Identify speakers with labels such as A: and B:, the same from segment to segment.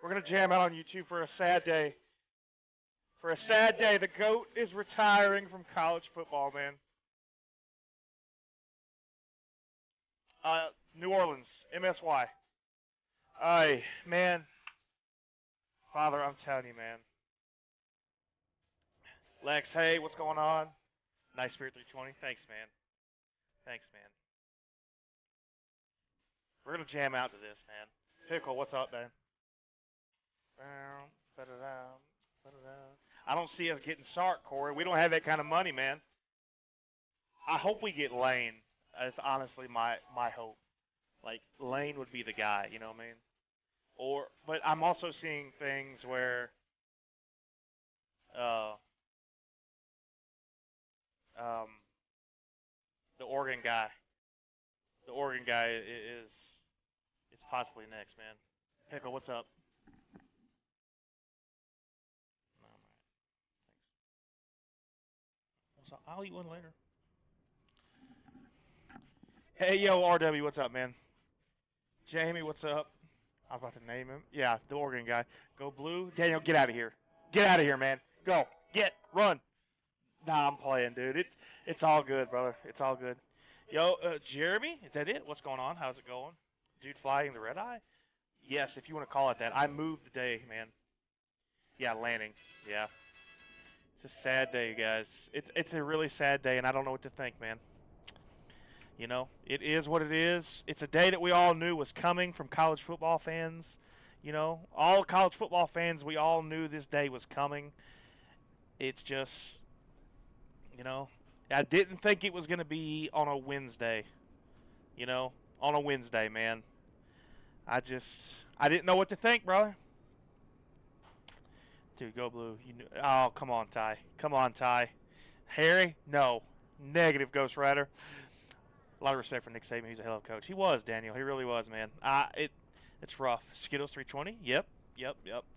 A: We're going to jam out on YouTube for a sad day. For a sad day, the GOAT is retiring from college football, man. New Orleans, MSY. Aye, man. Father, I'm telling you, man. Lex, hey, what's going on? Nice Spirit 320. Thanks, man. Thanks, man. We're going to jam out to this, man. Pickle, what's up, man? I don't see us getting Sark, Corey. We don't have that kind of money, man. I hope we get Lane. That's honestly my hope. Like, Lane would be the guy, you know what I mean? But I'm also seeing things where the Oregon guy is possibly next, man. Pickle, what's up? So I'll eat one later. Hey, yo, RW, what's up, man? Jamie, what's up? I was about to name him. Yeah, the Oregon guy. Go blue. Daniel, get out of here. Get out of here, man. Go. Run. Nah, I'm playing, dude. It's all good, brother. It's all good. Yo, Jeremy, is that it? What's going on? How's it going? Dude flying the red eye? Yes, if you want to call it that. I moved the day, man. Yeah, landing. Yeah. It's a sad day, you guys. It's a really sad day, and I don't know what to think, man. You know, it is what it is. It's a day that we all knew was coming from college football fans. You know, all college football fans, we all knew this day was coming. It's just, you know, I didn't think it was going to be on a Wednesday. You know, on a Wednesday, man. I didn't know what to think, brother. Dude, go blue. Oh, come on, Ty. Come on, Ty. Harry? No. Negative, Ghost Rider. A lot of respect for Nick Saban. He's a hell of a coach. He was, Daniel. He really was, man. It's rough. Skittles 320. Yep.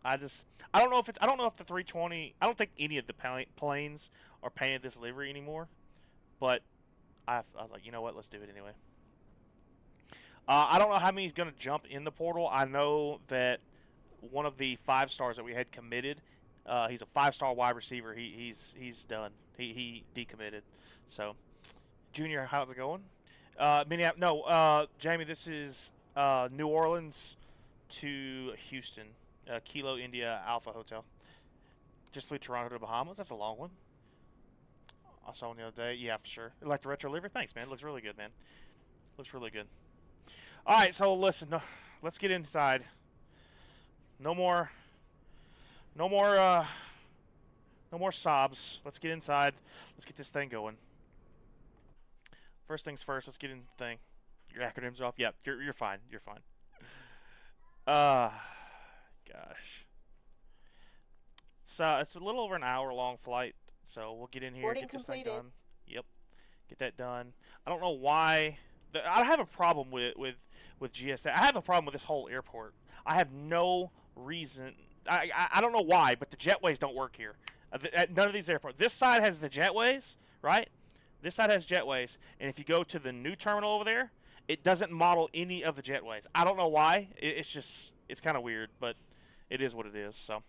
A: I don't know if the 320. I don't think any of the planes are painted this livery anymore. But I was like, you know what? Let's do it anyway. I don't know how many is going to jump in the portal. I know that one of the 5-stars that we had committed. He's a 5-star wide receiver. He's done. He decommitted. So, Junior, how's it going? Minneapolis. No, Jamie. This is New Orleans to Houston. Kilo India Alpha Hotel. Just flew Toronto to Bahamas. That's a long one. I saw one the other day. Yeah, for sure. You like the retro livery? Thanks, man. It looks really good, man. Looks really good. All right, so listen. Let's get inside. No more sobs. Let's get inside. Let's get this thing going. First things first. Let's get in the thing. Your acronyms off. Yep, you're fine. You're fine. Gosh. So it's a little over an hour-long flight. So we'll get in here, get this thing done. Yep, get that done. I don't know why. I have a problem with GSA. I have a problem with this whole airport. I have no reason. I don't know why, but the jetways don't work here. At none of these airports. This side has the jetways, right? This side has jetways, and if you go to the new terminal over there, it doesn't model any of the jetways. I don't know why. It's kind of weird, but it is what it is. So,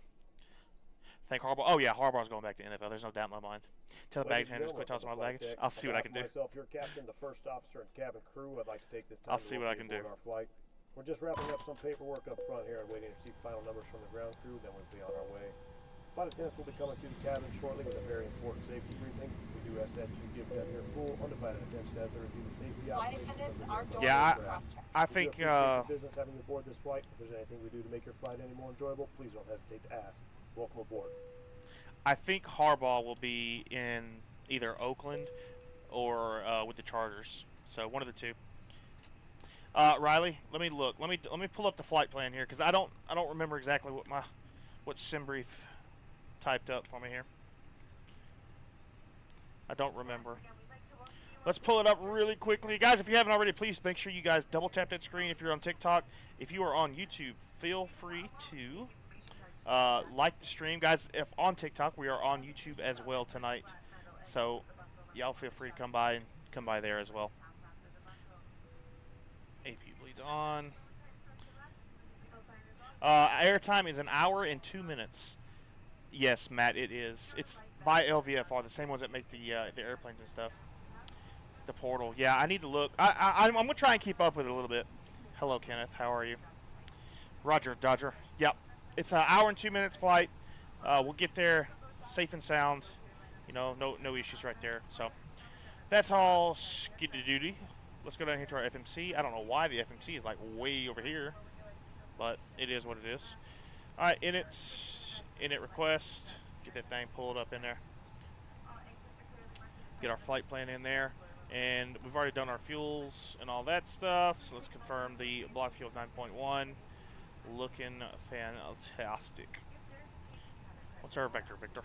A: thank Harbaugh. Oh yeah, Harbaugh's going back to NFL. There's no doubt in my mind. Tell the baggage handlers quit tossing my baggage. I'll see what I can do.
B: Myself, your captain, the first officer, and cabin crew. I'd like to take this time.
A: I'll see what I can do.
B: Our flight. We're just wrapping up some paperwork up front here and waiting to see final numbers from the ground crew. Then we'll be on our way. Flight attendants will be coming to the cabin shortly with a very important safety briefing. We do ask that you give them your full, undivided attention as they review the safety operations.
A: Yeah, I think.
B: Business having you aboard this flight. If there's anything we do to make your flight any more enjoyable, please don't hesitate to ask. Welcome aboard.
A: I think Harbaugh will be in either Oakland or with the Chargers. So one of the two. Riley, let me look. Let me pull up the flight plan here because I don't remember exactly what SimBrief typed up for me here. I don't remember. Let's pull it up really quickly. Guys, if you haven't already, please make sure you guys double tap that screen if you're on TikTok. If you are on YouTube, feel free to like the stream. Guys, if on TikTok, we are on YouTube as well tonight. So y'all feel free to come by there as well. AP bleeds on. Airtime is 1 hour and 2 minutes. Yes, Matt, it is. It's by LVFR, the same ones that make the airplanes and stuff. The portal. Yeah, I need to look. I'm going to try and keep up with it a little bit. Hello, Kenneth. How are you? Roger, Dodger. Yep. It's an 1 hour and 2 minutes flight. We'll get there safe and sound. You know, no issues right there. So that's all skiddy-doody. Let's go down here to our FMC. I don't know why the FMC is like way over here, but it is what it is. All right, init request. Get that thing pulled up in there. Get our flight plan in there. And we've already done our fuels and all that stuff. So let's confirm the block fuel 9.1. Looking fantastic. What's our vector, Victor?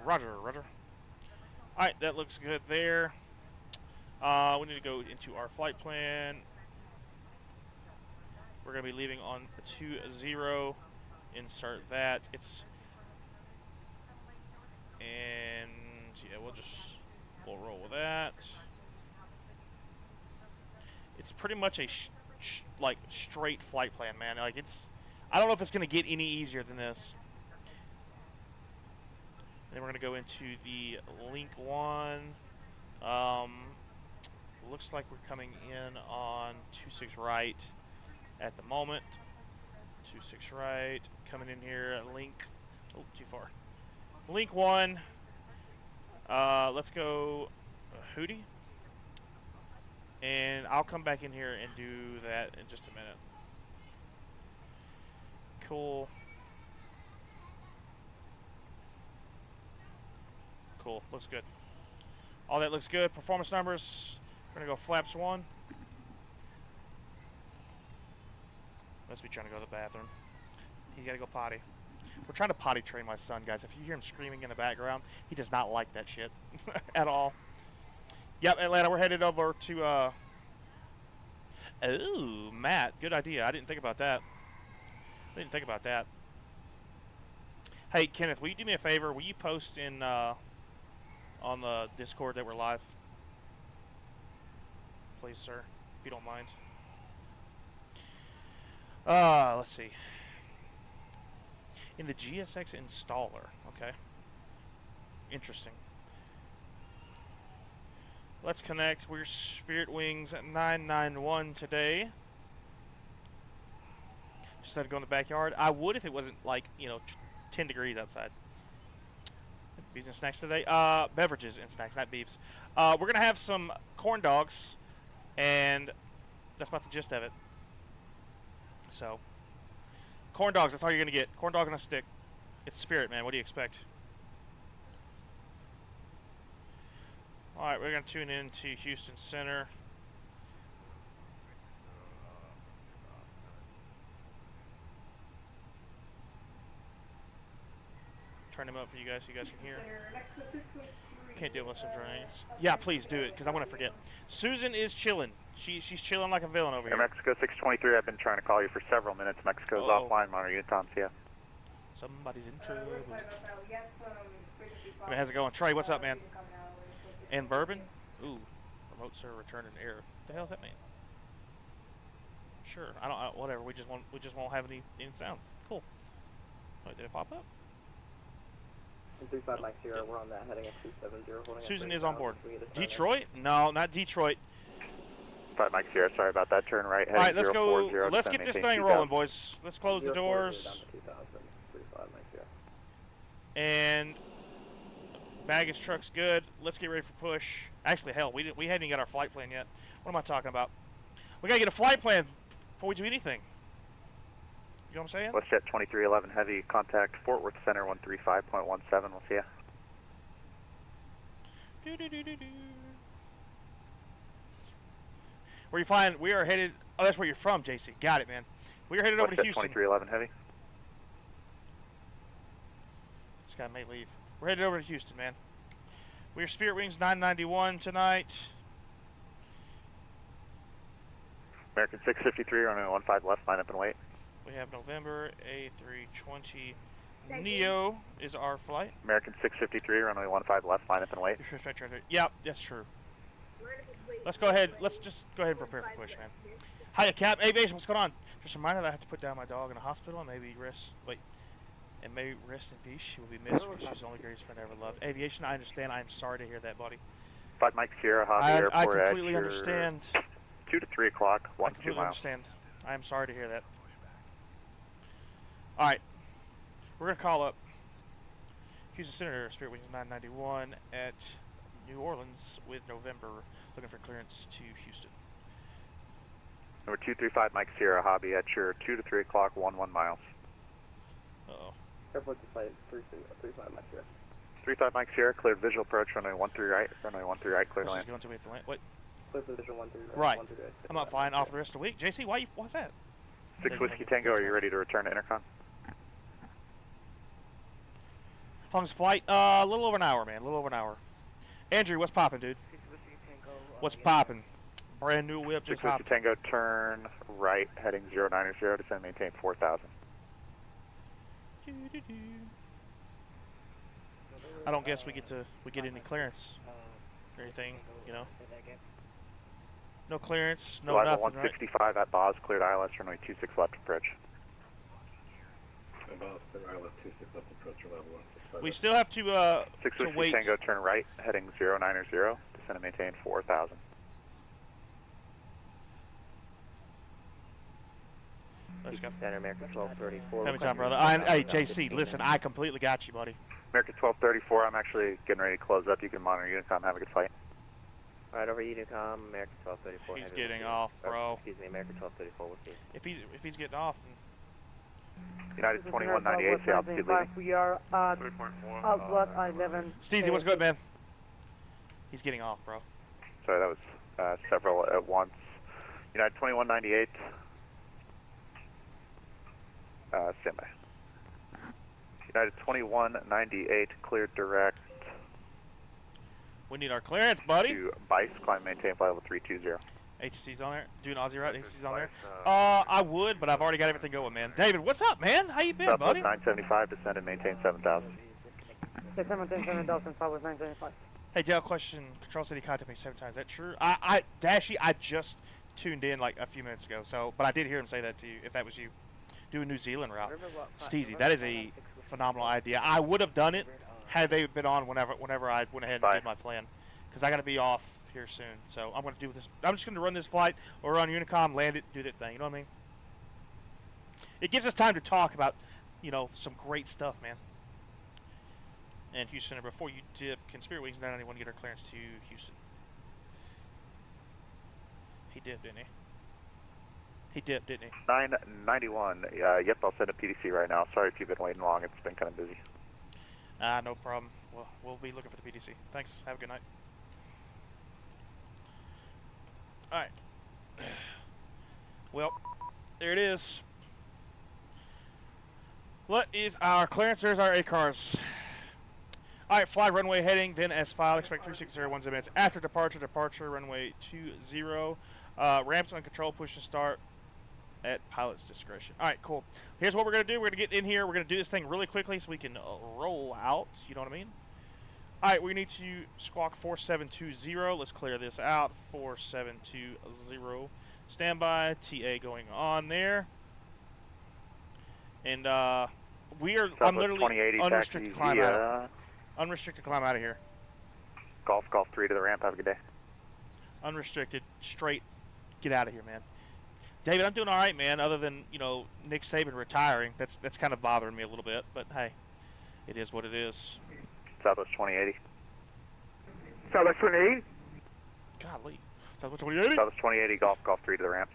A: Roger, roger. All right, that looks good there. We need to go into our flight plan. We're going to be leaving on 20. Insert that. Yeah, we'll roll with that. It's pretty much a like straight flight plan, man. Like I don't know if it's going to get any easier than this. And then we're going to go into the link 1. Looks like we're coming in on 26 right at the moment. 26 right, coming in here at link. Oh, too far. Link 1. Let's go Hootie. And I'll come back in here and do that in just a minute. Cool. Cool, looks good. All that looks good. Performance numbers. We're gonna go flaps 1. Must be trying to go to the bathroom. He gotta go potty. We're trying to potty train my son, guys. If you hear him screaming in the background, he does not like that shit at all. Yep, Atlanta, we're headed over to, oh, Matt, good idea. I didn't think about that. Hey, Kenneth, will you do me a favor? Will you post in, on the Discord that we're live? Please, sir, if you don't mind. Let's see. In the GSX installer, okay. Interesting. Let's connect. We're Spirit Wings at 991 today. Just had to go in the backyard. I would if it wasn't like, 10 degrees outside. Beefs and snacks today. Beverages and snacks, not beefs. We're going to have some corn dogs, and that's about the gist of it. So, corn dogs, that's all you're going to get. Corn dog on a stick. It's Spirit, man. What do you expect? Alright, we're going to tune in to Houston Center. Turn them up for you guys so you guys can hear. Can't deal with some drinks. Yeah, please do it, because I want to forget. Susan is chilling. She's chilling like a villain over here.
C: Mexico 623, I've been trying to call you for several minutes. Mexico's offline, monitor unit Tom's here.
A: Somebody's in trouble. I mean, how's it going? Trey, what's up, man? And bourbon? Ooh, remote server returning error. What the hell does that mean? Sure, I don't whatever. We just won't have any sounds. Cool. Wait, did it pop up?
D: 35 Mike Sierra, we're on that heading at 270. Holding
A: Susan is on board. Detroit? No, not Detroit.
C: 5 Mike Sierra, sorry about that. Turn right.
A: All right, let's go. Let's get this thing rolling, boys. Let's close the doors. And baggage truck's good. Let's get ready for push. Actually, hell, we haven't even got our flight plan yet. What am I talking about? We gotta get a flight plan before we do anything. You know what I'm saying?
C: WestJet 2311 heavy contact Fort Worth Center 135.17. We'll see ya.
A: Where you flying? We are headed. Oh, that's where you're from, JC. Got it, man. We are headed over to Houston.
C: 2311 heavy.
A: This guy may leave. We're headed over to Houston, man. We are Spirit Wings 991 tonight.
C: American 653, runway 15 left, line up and wait.
A: We have November A320 Neo is our flight.
C: American 653, runway 15 left, line up and wait.
A: Yep, that's true. Let's go ahead. Let's just go ahead and prepare for push, man. Hiya, Captain Aviation. What's going on? Just a reminder that I have to put down my dog in a hospital and maybe rest. Wait. And may rest in peace. She will be missed because she's the only greatest friend I ever loved. Aviation, I understand. I am sorry to hear that, buddy.
C: 5 Mike Sierra, Hobby Airport.
A: I completely understand.
C: 2 to 3 o'clock, 1
A: I
C: 2
A: completely
C: miles.
A: understand. I am sorry to hear that. All right, we're gonna call up Houston Center, Spirit Wings 991 at New Orleans with November, looking for clearance to Houston.
C: Number 235 Mike Sierra, Hobby at your 2 to 3 o'clock, 1 miles.
A: Uh-oh.
D: Airport to flight 35 Mike Sierra.
C: 35 Mike Sierra, cleared visual approach, runway 13 right, runway 13 right, clear to land.
A: Going to wait the land. What?
D: Clear position 13
A: Right.
D: 13 right.
A: I'm not flying off the rest of the week. JC, why's that?
C: 6 Whiskey Tango, are you ready to return to Intercon?
A: How long's the flight? A little over an hour, man. A little over an hour. Andrew, what's poppin', dude? What's poppin'? Brand new whip,
C: 6
A: just
C: Whiskey
A: hopped.
C: Tango, turn right, heading 090, descend, maintain 4,000.
A: I don't guess we get any clearance or anything, you know. No clearance, no
C: Arrival
A: nothing, right?
C: 165 at Boz, cleared ILS, runway 26 left approach.
A: We still have to
C: 6
A: to
C: Whiskey
A: wait.
C: Tango, turn right, heading 090, descend and maintain 4,000.
A: Let's go.
D: Center American 1234.
A: Tell me time, brother. Hey, JC, listen, I completely got you, buddy.
C: American 1234, I'm actually getting ready to close up. You can monitor Unicom. Have a good flight.
D: Alright, over Unicom, American 1234.
A: He's
D: heavy
A: getting
D: wind.
A: off, bro.
D: Excuse me, American 1234 with you.
A: If he's getting off, then
C: United 2198, say altitude leaving.
E: We are at Outlook 11.
A: Steezy, what's good, man? He's getting off, bro.
C: Sorry, that was several at once. United 2198, standby. United 2198, cleared direct
A: We need our clearance, buddy.
C: to BICE, climb, maintain flight level 320.
A: HC's on there. Doing Aussie right. HC's on there. I would, but I've already got everything going, man. David, what's up, man? How you been,
C: Southwest
A: buddy?
C: 975, descend and maintain 7,000.
E: 7,000 Southwest 975.
A: Hey, Dale, question. Control City contacted me 7 times. Is that true? Dashy, I just tuned in like a few minutes ago, but I did hear him say that to you, if that was you. Do a New Zealand route. Steezy, that is a phenomenal idea. I would have done it had they been on whenever I went ahead and did my plan. Because I got to be off here soon. So I'm going to do this. I'm just going to run this flight or on Unicom, land it, do that thing. You know what I mean? It gives us time to talk about, you know, some great stuff, man. And Houston, before you dip, can Spirit Wings 991 get our clearance to Houston? He did, didn't he? He dipped, didn't he?
C: 991, yep, I'll send a PDC right now. Sorry if you've been waiting long. It's been kind of busy.
A: No problem. Well, we'll be looking for the PDC. Thanks. Have a good night. All right. Well, there it is. What is our clearance? There's our ACARS. All right, fly runway heading, then as filed. Expect 3601 minutes after departure, runway 20. Ramps on control, push and start at pilot's discretion. All right, cool. Here's what we're going to do. We're going to get in here. We're going to do this thing really quickly so we can roll out. You know what I mean? All right, we need to squawk 4720. Let's clear this out. 4720. Standby. TA going on there. And I'm literally unrestricted climb out. Unrestricted climb out of here.
C: Golf 3 to the ramp. Have a good day.
A: Unrestricted, straight. Get out of here, man. David, I'm doing all right, man. Other than, you know, Nick Saban retiring, that's kind of bothering me a little bit. But hey, it is what it is.
C: Southwest 2080.
F: Southwest 2080.
A: Golly, Southwest 2080.
C: Southwest 2080. Golf 3 to the ramp.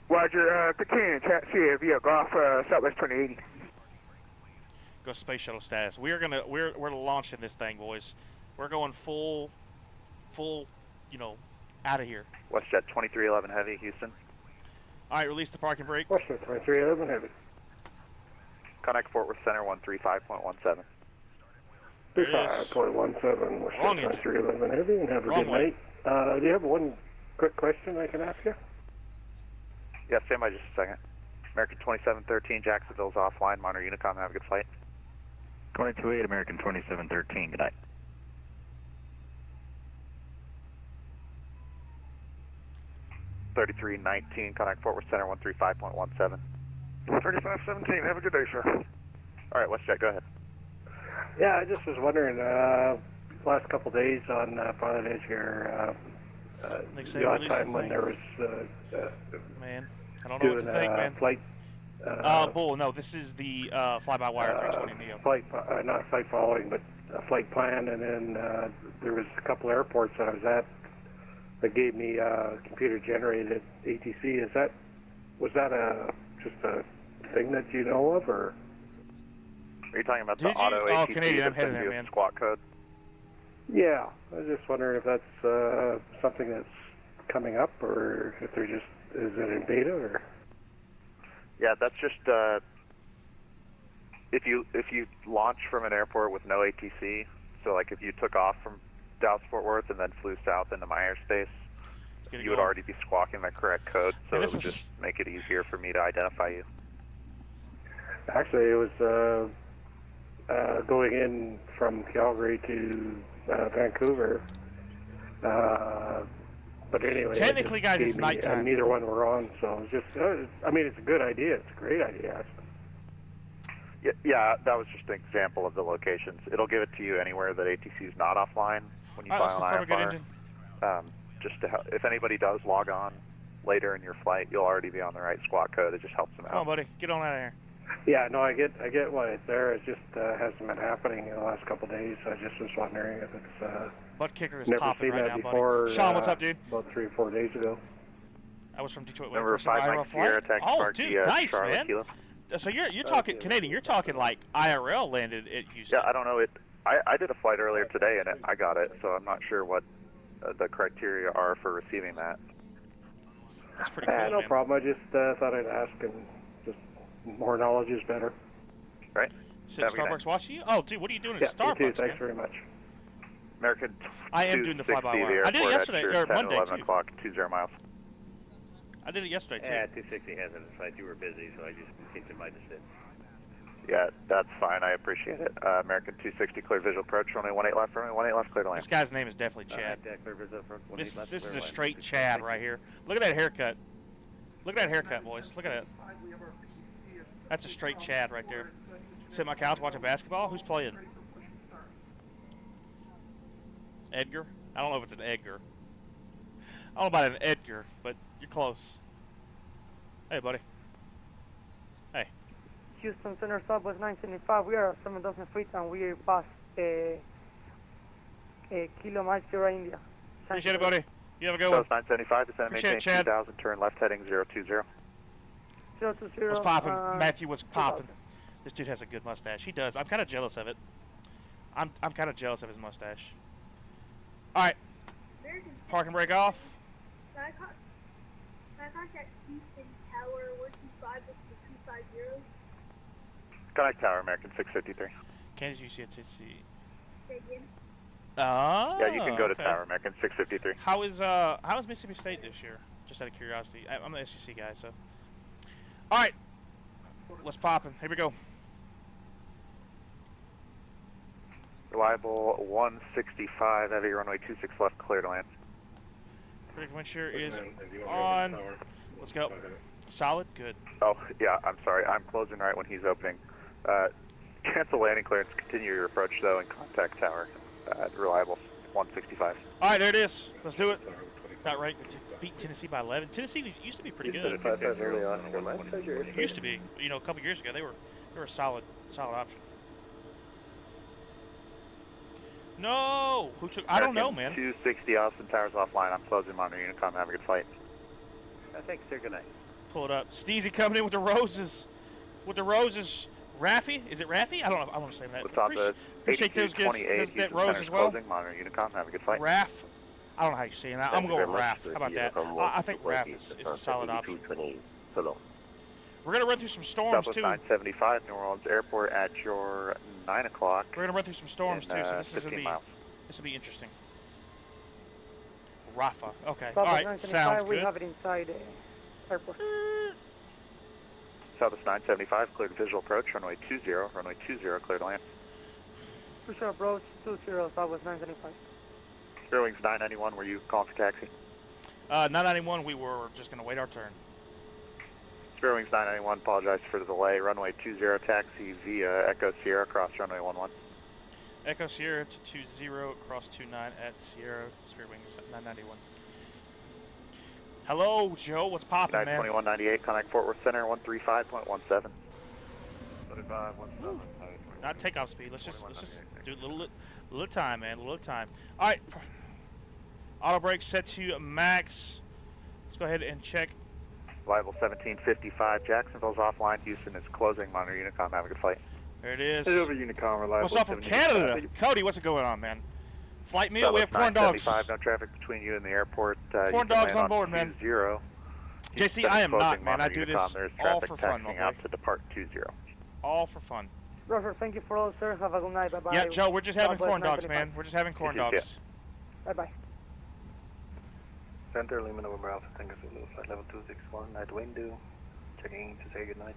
F: Roger, continue chat here via Golf Southwest 2080.
A: Go space shuttle status. We're launching this thing, boys. We're going full, you know, out of here.
C: WestJet 2311 Heavy, Houston.
A: All right, release the parking brake.
F: WestJet 2311 Heavy.
C: Connect Fort Worth Center 135.17.
F: 35.17,
A: Wrong
F: WestJet
A: engine.
F: 2311 Heavy, and have a
A: Wrong
F: good
A: way.
F: night. Do you have one quick question I can ask you?
C: Yeah, stand by just a second. American 2713, Jacksonville's offline. Monitor Unicom. Have a good flight.
G: 228 American 2713. Good night.
C: 3319, contact Fort Worth Center 135.17.
F: 3517, have a good day, sir.
C: All right, WestJet, go ahead.
B: Yeah, I just was wondering, last couple days on Pilot Edge here, the odd time when there was
A: man, I don't know what to think, man.
B: Flight.
A: Bull, no, this is the fly-by-wire 320 Neo.
B: Not flight following, but a flight plan, and then there was a couple airports that I was at that gave me computer-generated ATC. Was that just a thing that you know of, or?
C: Are you talking about
A: Did
C: the auto
A: you?
C: ATC
A: Oh, Canadian, I'm
C: that
A: headed
C: sends
A: there,
C: you
A: man.
C: a squawk code?
B: Yeah, I was just wondering if that's something that's coming up, or if they're just, is it in beta, or?
C: Yeah, that's just if you launch from an airport with no ATC, so like if you took off from Dallas Fort Worth and then flew south into my airspace, you would already be squawking the correct code, so it would just make it easier for me to identify you.
B: Actually, it was going in from Calgary to Vancouver. But anyway,
A: technically, guys, it's nighttime.
B: Neither one were on, so it's just, I mean, it's a good idea. It's a great idea, actually.
C: Yeah, that was just an example of the locations. It'll give it to you anywhere that ATC is not offline when you file an IFR. Just to help, if anybody does log on later in your flight, you'll already be on the right squawk code. It just helps them out.
A: Come on, buddy, get on out of here.
B: Yeah, no, I get why it's there. It just hasn't been happening in the last couple of days. I just was wondering if it's
A: butt kicker is
B: never
A: popping
B: seen
A: right
B: that
A: now,
B: before,
A: buddy. Sean, what's up, dude?
B: About 3 or 4 days ago.
A: I was from Detroit.
C: Number 5 Mike Sierra, taxi
A: oh, dude, nice,
C: Charlie
A: man.
C: Kilo.
A: So you're talking Canadian. You're talking like IRL landed at Houston.
C: Yeah, I don't know it. I did a flight earlier today and I got it, so I'm not sure what the criteria are for receiving that.
A: That's pretty cool,
B: no
A: man.
B: problem. I just thought I'd ask, and just more knowledge is better.
C: Right.
A: So Starbucks watching you? Oh, dude, what are you doing at Starbucks?
B: You too. Thanks very much.
C: American.
A: I am doing the fly-by-wire. I did it yesterday or Monday
C: 11
A: too.
C: o'clock, 20 miles.
A: I did it yesterday too.
H: Yeah, 260 hasn't. You were busy, so I just continued my decision.
C: Yeah, that's fine. I appreciate it. American 260, clear visual approach. Runway 18 left. Runway 18 left. Clear to land.
A: This guy's name is definitely Chad. This is a straight Chad right here. Look at that haircut. Look at that haircut, boys. Look at that. That's a straight Chad right there. Sit on my couch watching basketball. Who's playing? Edgar? I don't know if it's an Edgar. I don't know about an Edgar, but you're close. Hey, buddy. Hey.
E: Houston Center Southwest 975. We are at 7,000 feet and we are past Kilo Mike Sierra India.
A: Appreciate it, buddy. You have a good one.
C: 975, descend and maintain 2000, turn left heading 020.
E: 020.
A: What's popping? Matthew, what's popping? This dude has a good mustache. He does. I'm kind of jealous of it. I'm kind of jealous of his mustache. All right. Park and break off.
I: Can I contact Houston Tower 125 with the 250?
C: Connect Tower, American 653.
A: Kansas UCSC.
I: Say again?
A: Oh.
C: Yeah, you can go to Tower, American 653.
A: How is Mississippi State this year? Just out of curiosity. I'm the SEC guy, so. All right. Let's pop in. Here we go.
C: Reliable 165, heavy runway 26 left, clear to land.
A: Predicted wind shear is on. Let's go. Solid? Good.
C: Oh, yeah, I'm sorry. I'm closing right when he's opening. Cancel landing clearance, continue your approach, though, and contact tower. Reliable 165.
A: All right, there it is. Let's do it. Got right. Beat Tennessee by 11. Tennessee used to be pretty good. It used to be. You know, a couple years ago, they were a solid option. No! Who took? I don't know, man.
C: 260 Austin Towers offline. I'm closing monitor Unicom. Have a good flight.
H: Thanks, sir. Good night.
A: Pull it up. Steezy coming in with the roses. With the roses. Raffy? Is it Raffy? I don't know. I want to say that.
C: What's on the
A: appreciate those guys. That rose as well.
C: Closing monitor Unicom. Have a good flight.
A: Raff. I don't know how you say that. I'm going with Raff. How about that? I think Raff is a solid option. We're going to run through some storms,
C: Southwest
A: too.
C: 975, New Orleans Airport at your 9 o'clock.
A: We're going to run through some storms, too, so this will be interesting. Rafa. Okay. All right. Sounds good.
E: We have it inside airport.
C: Southwest 975, cleared visual approach, runway 20, runway 20, clear to land.
E: Visual approach 20, Southwest 975.
C: Airwings 991, were you calling for taxi?
A: 991, we were just going to wait our turn.
C: Spirit Wings 991, apologize for the delay. Runway 20 taxi via Echo Sierra across runway 11.
A: Echo Sierra to 20 across 29 at Sierra, Spirit Wings 991. Hello, Joe, what's poppin', man?
C: 2198, contact Fort Worth Center, 135.17.
H: 3517.
A: Not takeoff speed. Let's just do a little time, man. A little time. All right. Auto brake set to max. Let's go ahead and check.
C: Arrival 1755. Jacksonville's offline. Houston is closing. Monitor Unicom. Have a good flight.
A: There it is.
C: Hey, over Unicom. Reliable.
A: What's up from Canada? Cody, what's going on, man? Flight meal. We have corn dogs.
C: No traffic between you and the airport.
A: Corn dogs on board, man.
C: 20.
A: JC, I am not, man. I do this all for fun, my
C: out to depart 20.
A: All for fun.
E: Roger, thank you for all, sir. Have a good night. Bye-bye.
A: Yeah, Joe, we're just having corn dogs, man. We're just having corn dogs.
E: Bye-bye.
G: Center, Lima, November Alpha, Tango Zulu, flight level 261, night window. Checking to say goodnight.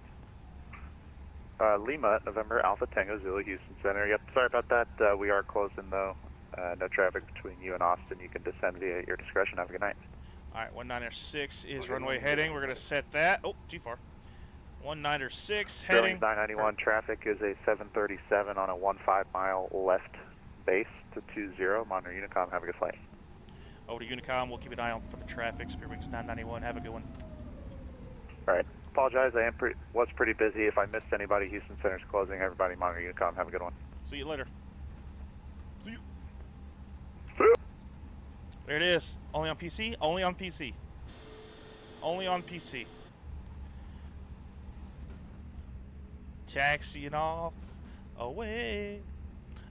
C: Lima, November Alpha, Tango Zulu, Houston Center. Yep, sorry about that. We are closing, though. No traffic between you and Austin. You can descend via your discretion. Have a good night.
A: All right, 196 is runway heading. We're going to set that. Oh, too far. 196 heading.
C: 991 traffic is a 737 on a 15-mile left base to 20. Monitor Unicom. Have a good flight.
A: Over to Unicom. We'll keep an eye on for the traffic. Spirit Wings 991. Have a good one.
C: All right. Apologize. I was pretty busy. If I missed anybody, Houston Center's closing. Everybody, monitor Unicom. Have a good one.
A: See you later. See you.
C: See you.
A: There it is. Only on PC. Only on PC. Only on PC. Taxiing off away.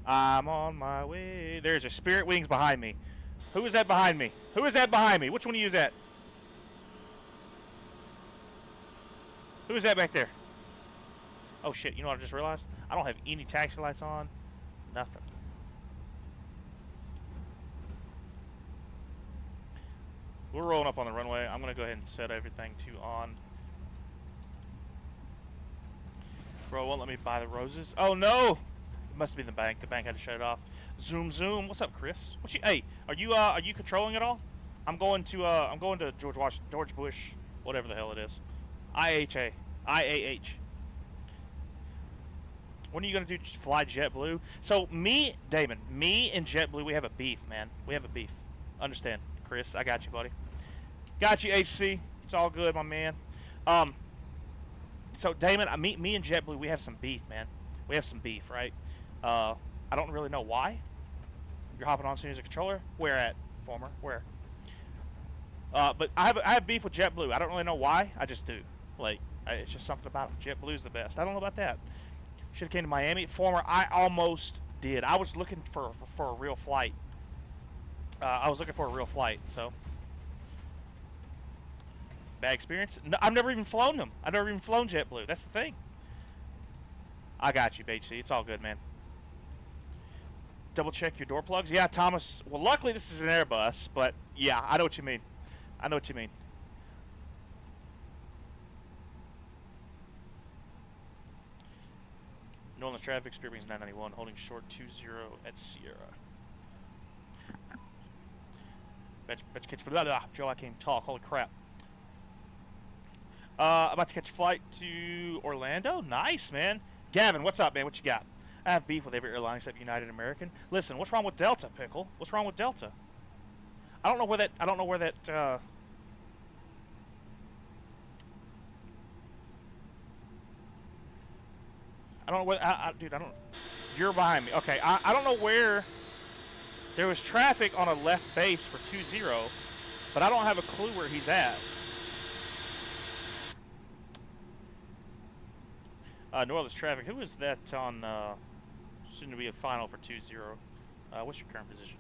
A: I'm on my way. There's a Spirit Wings behind me. Who is that behind me? Who is that behind me? Which one of you is that? Who is that back there? Oh shit, you know what I just realized? I don't have any taxi lights on. Nothing. We're rolling up on the runway. I'm gonna go ahead and set everything to on. Bro, won't let me buy the roses. Oh no! It must be the bank. The bank had to shut it off. Zoom zoom. What's up, Chris? What you? Hey, are you controlling it all? I'm going to George Bush, whatever the hell it is. IAH. When are you gonna fly JetBlue? So Damon, me and JetBlue, we have a beef, man. We have a beef. Understand, Chris? I got you, buddy. Got you, HC. It's all good, my man. So Damon, me and JetBlue, we have some beef, man. We have some beef, right? I don't really know why. You're hopping on soon as a controller. Where at, former? Where? But I have beef with JetBlue. I don't really know why. I just do. Like, it's just something about them. JetBlue's the best. I don't know about that. Should have came to Miami. Former, I almost did. I was looking for a real flight. So bad experience. No, I've never even flown them. I've never even flown JetBlue. That's the thing. I got you, BHC. It's all good, man. Double check your door plugs. Yeah, Thomas. Well, luckily this is an Airbus, but yeah, I know what you mean. I know what you mean. No on the traffic. Spirit Wings 991, holding short 20 at Sierra. Bet catch blah, blah. Joe, I can't talk. Holy crap. About to catch a flight to Orlando. Nice, man. Gavin, what's up, man? What you got? I have beef with every airline except United American. Listen, what's wrong with Delta, Pickle? What's wrong with Delta? I don't know where that. I don't know where that. Dude, I don't. You're behind me. Okay, I don't know where. There was traffic on a left base for 20, but I don't have a clue where he's at. No other traffic. Who is that on? Shouldn't it be a final for 20? What's your current position?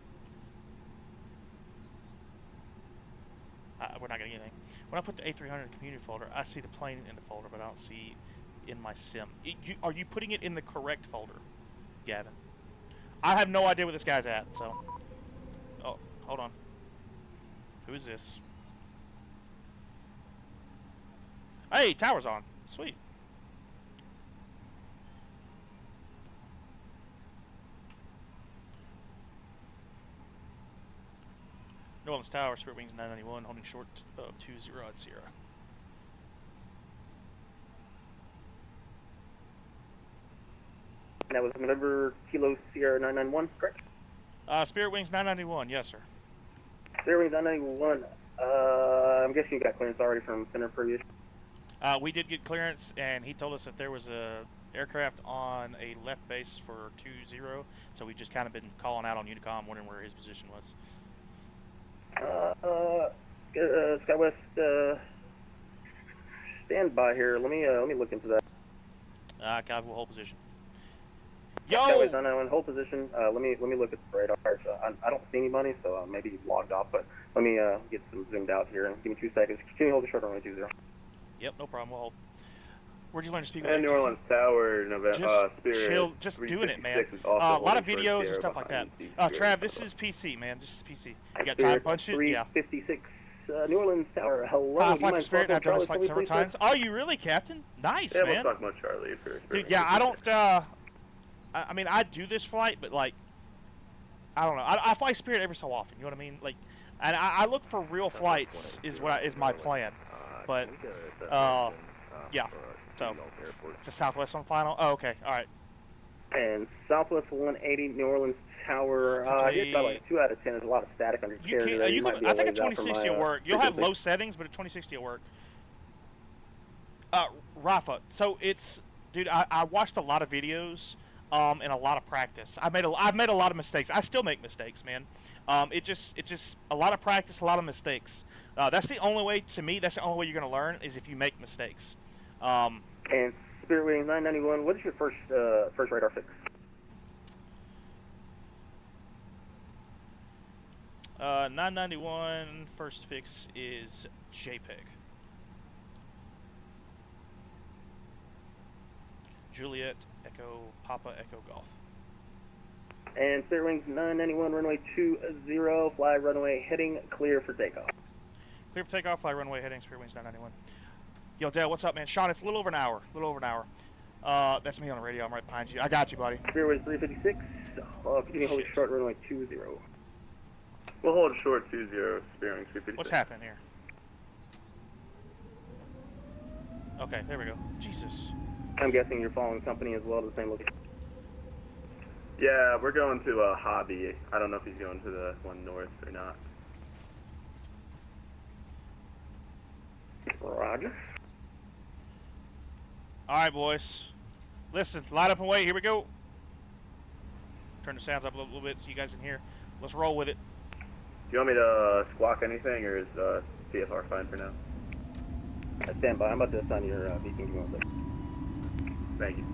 A: We're not getting anything. When I put the A300 in the community folder, I see the plane in the folder, but I don't see in my sim. Are you putting it in the correct folder, Gavin? I have no idea where this guy's at, so. Oh, hold on. Who is this? Hey, tower's on. Sweet. No
J: Orleans Tower, Spirit Wings 991, holding short of 20 at Sierra.
D: That was November Kilo Sierra 991, correct?
J: Spirit Wings 991, yes, sir.
D: Spirit Wings 991. I'm guessing you got clearance already from Center previous.
J: We did get clearance, and he told us that there was a aircraft on a left base for 20, so we just kind of been calling out on Unicom, wondering where his position was.
D: SkyWest, stand by here. Let me look into that.
J: God will hold position. Yo!
D: SkyWest 991, hold position. Let me look at the radar. I don't see anybody, so maybe he's logged off. But let me get some zoomed out here. Give me 2 seconds. Continue holding short runway 20.
J: Yep, no problem. We'll hold. Where'd you learn to speak?
C: And New Orleans Tower, November.
J: Just chill, just doing it, man. A lot of videos and stuff like that. Trav, this is PC, man. This is PC. You got time punch it? Yeah.
D: 356. New Orleans Tower. Hello.
J: Flight for Spirit. I've done this flight several times. Oh, you really, Captain? Nice, man.
C: Yeah, we'll talk about Charlie if you're
J: Dude, yeah, I don't. I mean, I do this flight, but like, I don't know. I fly Spirit every so often. You know what I mean? Like, and I look for real flights is my plan. But yeah. So it's a Southwest on final. Oh, okay. All right.
D: And Southwest 180 New Orleans Tower. It's about like 2 out of 10. There's a lot of static on your chair.
J: I think a 2060 will work. You'll have low settings, but a 2060 will work. Rafa. So it's, dude. I watched a lot of videos. And a lot of practice. I've made a lot of mistakes. I still make mistakes, man. It just a lot of practice, a lot of mistakes. That's the only way, to me, that's the only way you're going to learn, is if you make mistakes.
D: And Spirit Wings 991, what is your first radar fix?
J: 991, first fix is JPEG. Juliet, Echo, Papa, Echo, Golf.
D: And Spirit Wings 991, runway 20, fly runway heading, clear for takeoff.
J: Clear for takeoff, fly runway heading, Spirit Wings 991. Yo, Dale, what's up, man? Sean, it's a little over an hour. That's me on the radio. I'm right behind you. I got you, buddy.
D: Spirit Wings 356, continue holding short runway 20.
C: We'll hold short 20, Spirit Wings 356.
J: What's happening here? Okay, there we go. Jesus.
D: I'm guessing you're following company as well to the same location.
C: Yeah, we're going to a Hobby. I don't know if he's going to the one north or not.
D: Roger.
J: All right, boys. Listen, line up and wait. Here we go. Turn the sounds up a little bit so you guys can hear. Let's roll with it.
C: Do you want me to squawk anything, or is CFR fine for now?
D: Stand by. I'm about to assign your beacon. Give me 1 second.
C: Thank you.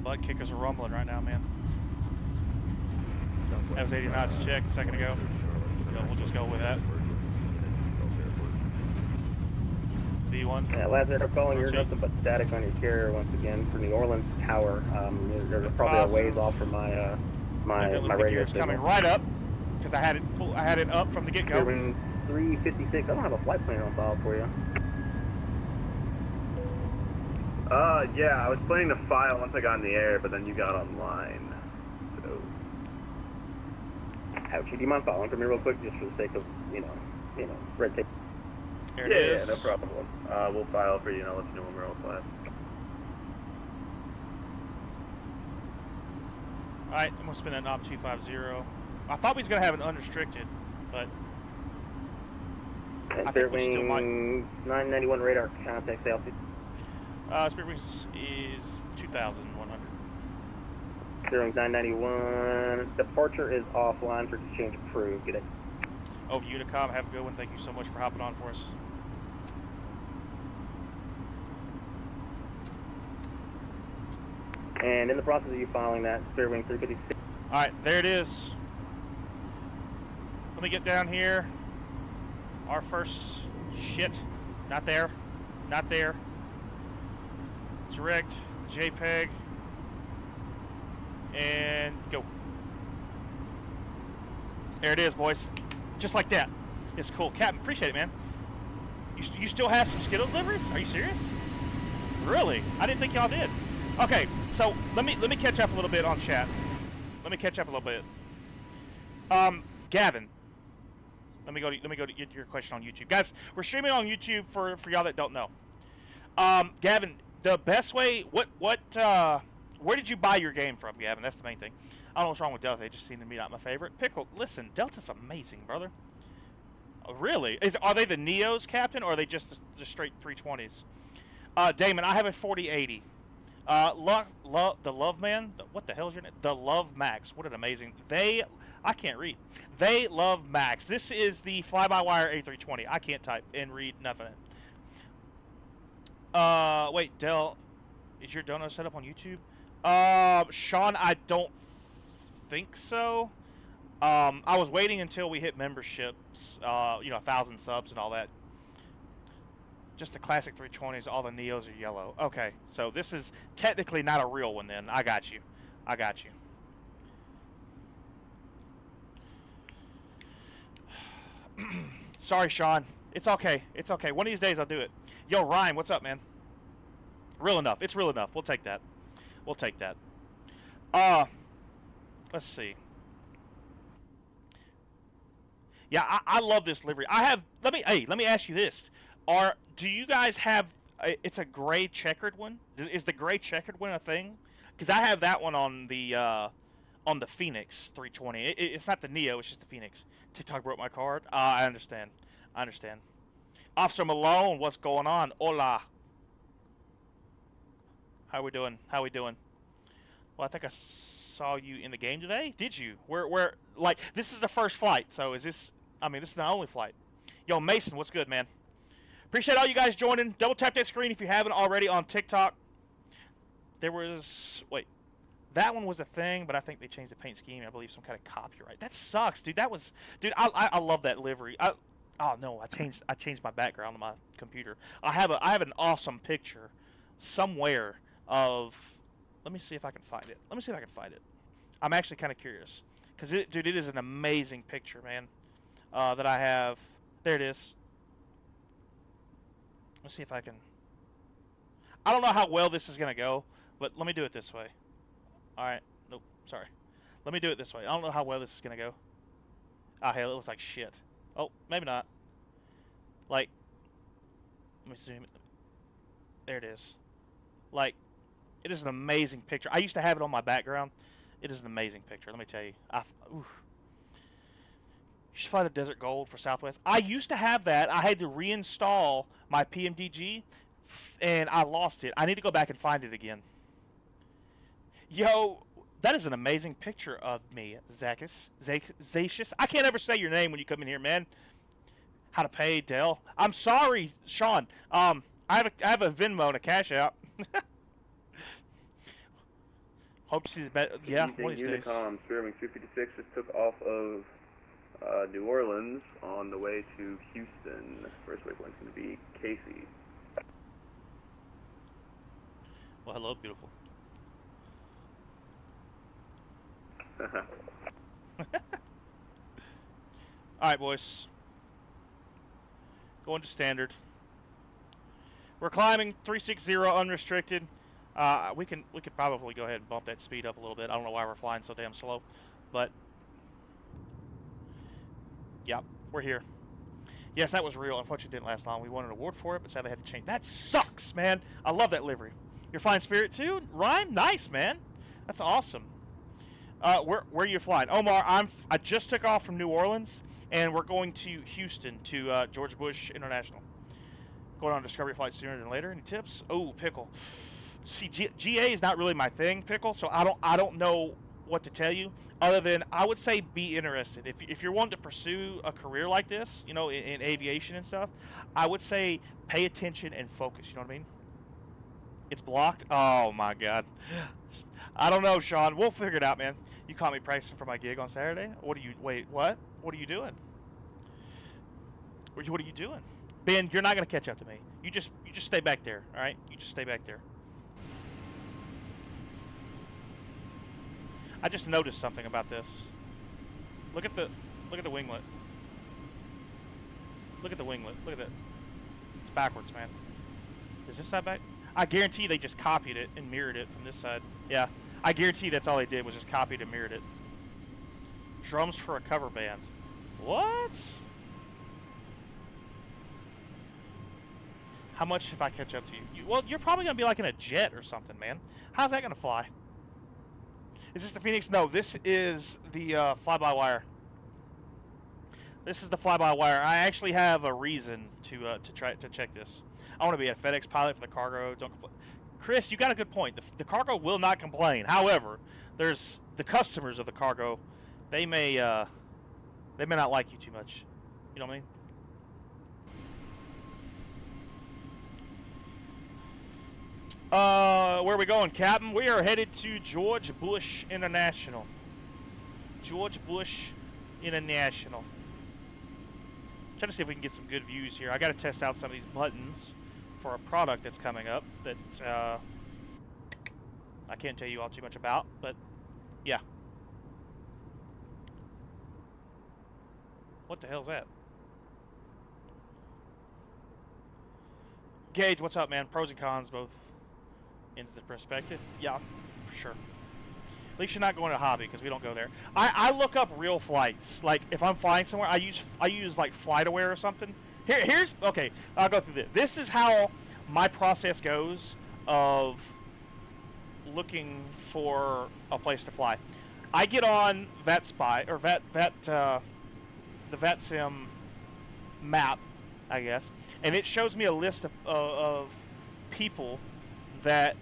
J: Butt kickers are rumbling right now, man. That was 80 knots check a second ago. So we'll just go with that. B1.
D: Yeah, last night I'm calling, you're nothing but static on your carrier once again for New Orleans Tower. There's probably a ways off from my my radio signal.
J: Coming right up because I had it up from the get-go.
D: 356. I don't have a flight plan on file for you.
C: Yeah, I was planning to file once I got in the air, but then you got online. So.
D: Ouchie, do you mind following for me real quick, just for the sake of, you know, red tape?
J: Here it is.
C: Yeah, no problem. We'll file for you and I'll let you know when we're all flat.
J: Alright, I'm going to spin that knob 250. I thought we was going to have it unrestricted, but I think we still might.
D: 991 radar, contact altitude.
J: Spirit Wings is 2,100.
D: Spirit Wings 991. Departure is offline for exchange approved. Good day.
J: Over Unicom. Have a good one. Thank you so much for hopping on for us.
D: And in the process of you filing that, Spirit Wings 356.
J: Alright, there it is. Let me get down here. Our first shit. Not there. Not there. Direct, JPEG, and go. There it is, boys. Just like that. It's cool. Captain, appreciate it, man. You still have some Skittles deliveries? Are you serious? Really? I didn't think y'all did. Okay, so let me catch up a little bit on chat. Let me catch up a little bit. Gavin. Let me go to your question on YouTube, guys. We're streaming on YouTube for y'all that don't know. Gavin, the best way. Where did you buy your game from, Gavin? That's the main thing. I don't know what's wrong with Delta. They just seem to be not my favorite. Pickle, listen, Delta's amazing, brother. Oh, really? Are they the Neos, Captain, or are they just the straight 320s? Damon, I have a 4080. The Love Man. What the hell is your name? The Love Max. What an amazing. I can't read. They Love Max. This is the fly-by-wire A320. I can't type and read nothing. Wait, Dell, is your dono set up on YouTube? Sean, I don't think so. I was waiting until we hit memberships, 1,000 subs and all that. Just the classic 320s, all the Neos are yellow. Okay, so this is technically not a real one then. I got you. Sorry, Sean. It's okay. One of these days I'll do it. Yo, Ryan, what's up, man? Real enough. It's real enough. We'll take that. Let's see. Yeah, I love this livery. Let me ask you this. Do you guys have it's a gray checkered one? Is the gray checkered one a thing? Cuz I have that one on the Phoenix 320. It's not the Neo, it's just the Phoenix. TikTok broke my card. I understand. Officer Malone, what's going on? Hola. How we doing? Well, I think I saw you in the game today. Did you? Where like this is the first flight, so is this this is the only flight. Yo, Mason, what's good, man? Appreciate all you guys joining. Double tap that screen if you haven't already on TikTok. That one was a thing, but I think they changed the paint scheme. I believe some kind of copyright. That sucks, dude. I love that livery. I changed my background on my computer. I have an awesome picture somewhere of. Let me see if I can find it. I'm actually kind of curious because it is an amazing picture, man. That I have. There it is. Let's see if I can. I don't know how well this is gonna go, but let me do it this way. All right. Nope. Sorry. Let me do it this way. I don't know how well this is gonna go. Ah, hell, it looks like shit. Oh, maybe not. Like, let me zoom it. There it is. Like, it is an amazing picture. I used to have it on my background. It is an amazing picture. Let me tell you. You should fly the Desert Gold for Southwest. I used to have that. I had to reinstall my PMDG, and I lost it. I need to go back and find it again. Yo, that is an amazing picture of me, Zacius. I can't ever say your name when you come in here, man. How to pay, Dell. I'm sorry, Sean. I have a Venmo and a Cash App. Hope to see the better. Yeah, one of these days.
K: HoneyComb, Spearwing 256 just took off of New Orleans on the way to Houston. First waypoint's going to be Casey.
J: Well, hello, beautiful. Alright, boys. Going to standard. We're climbing 360 unrestricted. We could probably go ahead and bump that speed up a little bit. I don't know why we're flying so damn slow, but yeah, we're here. Yes, that was real. Unfortunately, it didn't last long. We won an award for it, but sadly had to change. That sucks, man. I love that livery. You're flying Spirit too, Ryan? Nice, man. That's awesome. Where are you flying? Omar, I just took off from New Orleans, and we're going to Houston to George Bush International. Going on Discovery flight sooner than later. Any tips? Oh, Pickle. See, GA is not really my thing, Pickle. So I don't know what to tell you, other than I would say be interested. If you're wanting to pursue a career like this, you know, in aviation and stuff, I would say pay attention and focus. You know what I mean? It's blocked. Oh my God. I don't know, Sean. We'll figure it out, man. You caught me pricing for my gig on Saturday. What are you? Wait, what? What are you doing? What are you doing? Ben, you're not gonna catch up to me. You just stay back there, all right? You just stay back there. I just noticed something about this. Look at the winglet. Look at the winglet. Look at that. It's backwards, man. Is this side back? I guarantee they just copied it and mirrored it from this side. Yeah, I guarantee that's all they did was just copied and mirrored it. Drums for a cover band. What? How much if I catch up to you? Well, you're probably going to be like in a jet or something, man. How's that going to fly? Is this the Phoenix? No, this is the fly-by-wire. This is the fly-by-wire. I actually have a reason to try to check this. I want to be a FedEx pilot for the cargo. Don't complain. Chris, you got a good point. The cargo will not complain. However, there's the customers of the cargo. They may not like you too much. You know what I mean? Where are we going, Captain? We are headed to George Bush International. George Bush International. Trying to see if we can get some good views here. I got to test out some of these buttons for a product that's coming up that I can't tell you all too much about, but yeah. What the hell's that? Gage, what's up, man? Pros and cons both into the perspective. Yeah, for sure. At least you're not going to hobby because we don't go there. I look up real flights. Like if I'm flying somewhere, I use like FlightAware or something. Here's okay. I'll go through this. This is how my process goes of looking for a place to fly. I get on VATSPY or the VATSIM map, I guess, and it shows me a list of people that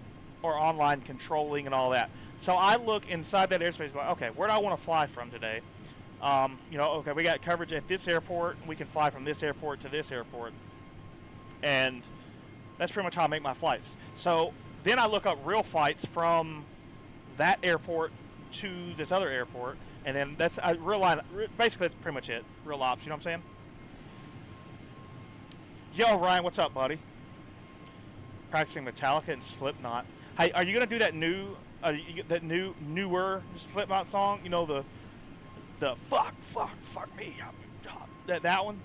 J: are online controlling and all that. So I look inside that airspace. Okay, where do I want to fly from today? You know, okay, we got coverage at this airport. We can fly from this airport to this airport, and that's pretty much how I make my flights. So then I look up real flights from that airport to this other airport, and then that's real line. Basically, that's pretty much it. Real ops. You know what I'm saying? Yo, Ryan, what's up, buddy? Practicing Metallica and Slipknot. Hey, are you gonna do that newer Slipknot song? You know the fuck me up, that one.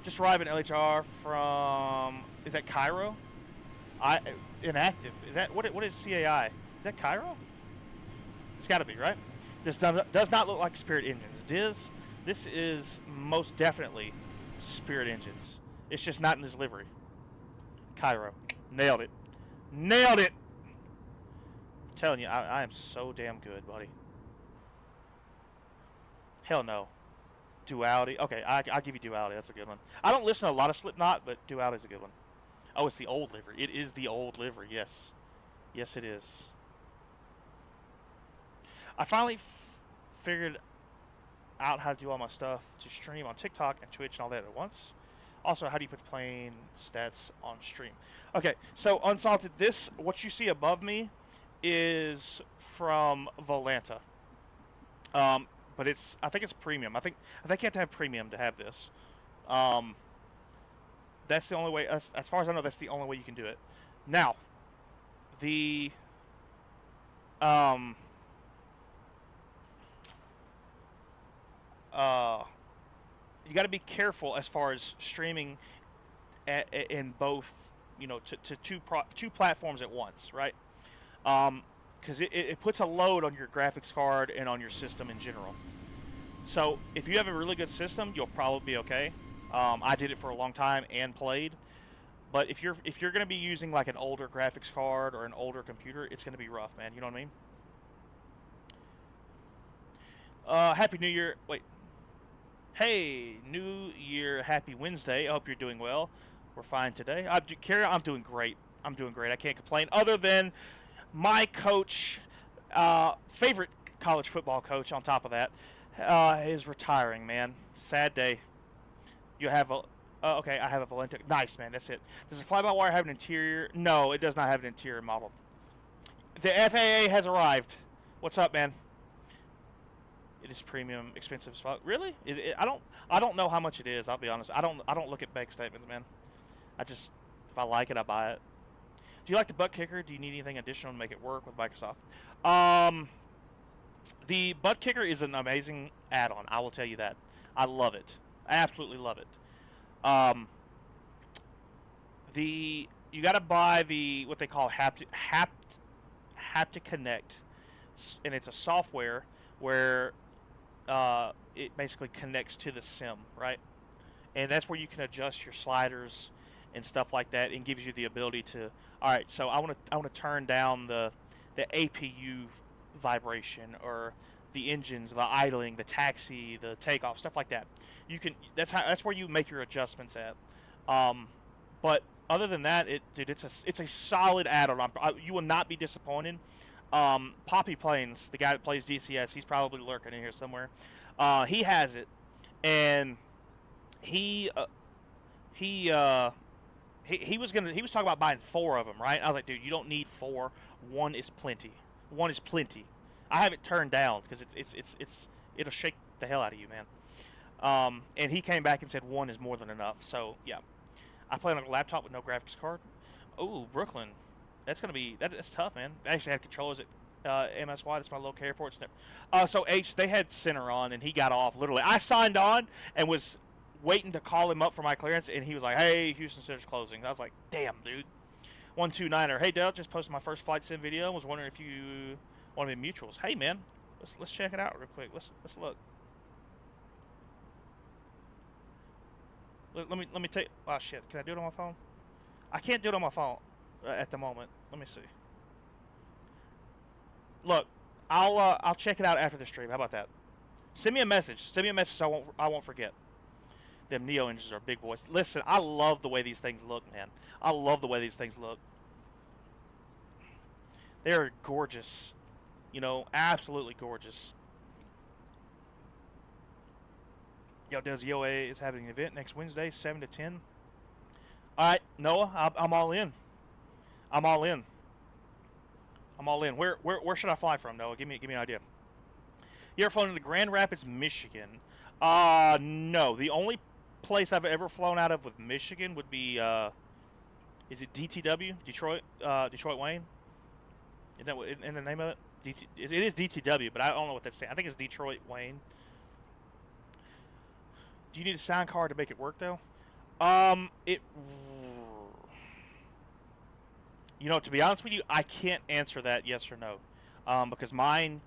J: Just arrived in LHR from, is that Cairo? Inactive. Is that what is CAI? Is that Cairo? It's got to be, right? This does not look like Spirit engines. This is most definitely Spirit engines. It's just not in this livery. Cairo. Nailed it. Nailed it! I'm telling you, I am so damn good, buddy. Hell no. Duality. Okay, I'll give you Duality. That's a good one. I don't listen to a lot of Slipknot, but Duality is a good one. Oh, it's the old livery. It is the old livery, yes. Yes, it is. I finally figured out how to do all my stuff to stream on TikTok and Twitch and all that at once. Also, how do you put the plane stats on stream? Okay, so Unsalted, this, what you see above me is from Volanta. But it's, I think it's premium. I think you have to have premium to have this. That's the only way, as far as I know, that's the only way you can do it. Now, the, you got to be careful as far as streaming in both, you know, to two platforms at once, right? Because it puts a load on your graphics card and on your system in general. So if you have a really good system, you'll probably be okay. I did it for a long time and played. But if you're going to be using like an older graphics card or an older computer, it's going to be rough, man. You know what I mean? Happy New Year. Wait. Hey, New Year, happy Wednesday. I hope you're doing well. We're fine today. Carrie, I'm doing great. I'm doing great. I can't complain. Other than my coach, favorite college football coach on top of that, is retiring, man. Sad day. You have a... okay, I have a Volanta. Nice, man. That's it. Does the fly-by-wire have an interior? No, it does not have an interior model. The FAA has arrived. What's up, man? It is premium, expensive as fuck. Really? I don't know how much it is. I'll be honest. I don't look at bank statements, man. I just, if I like it, I buy it. Do you like the butt kicker? Do you need anything additional to make it work with Microsoft? The butt kicker is an amazing add-on. I will tell you that. I love it. I absolutely love it. You got to buy the what they call Haptic Connect, and it's a software where it basically connects to the sim, right? And that's where you can adjust your sliders and stuff like that, and gives you the ability to. All right, so I want to turn down the APU vibration, or the engines, the idling, the taxi, the takeoff, stuff like that. You can. That's where you make your adjustments at. But other than that, dude, it's a solid add-on. You will not be disappointed. Poppy Planes, the guy that plays DCS, he's probably lurking in here somewhere. He has it, and he was talking about buying 4 of them, right? I was like, dude, you don't need 4. 1 is plenty. 1 is plenty. I have it turned down because it'll shake the hell out of you, man. And he came back and said 1 is more than enough. So yeah, I play on a laptop with no graphics card. Oh, Brooklyn, that's tough, man. I actually had controllers at MSY. That's my local airport. So H, they had Center on, and he got off literally. I signed on and was waiting to call him up for my clearance, and he was like, "Hey, Houston Center's closing." I was like, "Damn, dude." 129er. Hey, Dale, just posted my first flight sim video. Was wondering if you want to be mutuals. Hey, man, let's check it out real quick. Let's look. Let me take. Oh shit! Can I do it on my phone? I can't do it on my phone at the moment. Let me see. Look, I'll check it out after the stream. How about that? Send me a message. Send me a message so I won't forget. Them Neo engines are big boys. Listen, I love the way these things look, man. I love the way these things look. They're gorgeous. You know, absolutely gorgeous. Yo, Des EOA is having an event next Wednesday, 7 to 10. All right, Noah, I'm all in. I'm all in. I'm all in. Where should I fly from, Noah? Give me an idea. You ever flown into Grand Rapids, Michigan? No. The only place I've ever flown out of with Michigan would be, is it DTW? Detroit Wayne? Isn't that in the name of it? It is DTW, but I don't know what that stands. I think it's Detroit Wayne. Do you need a sound card to make it work, though? You know, to be honest with you, I can't answer that yes or no, because mine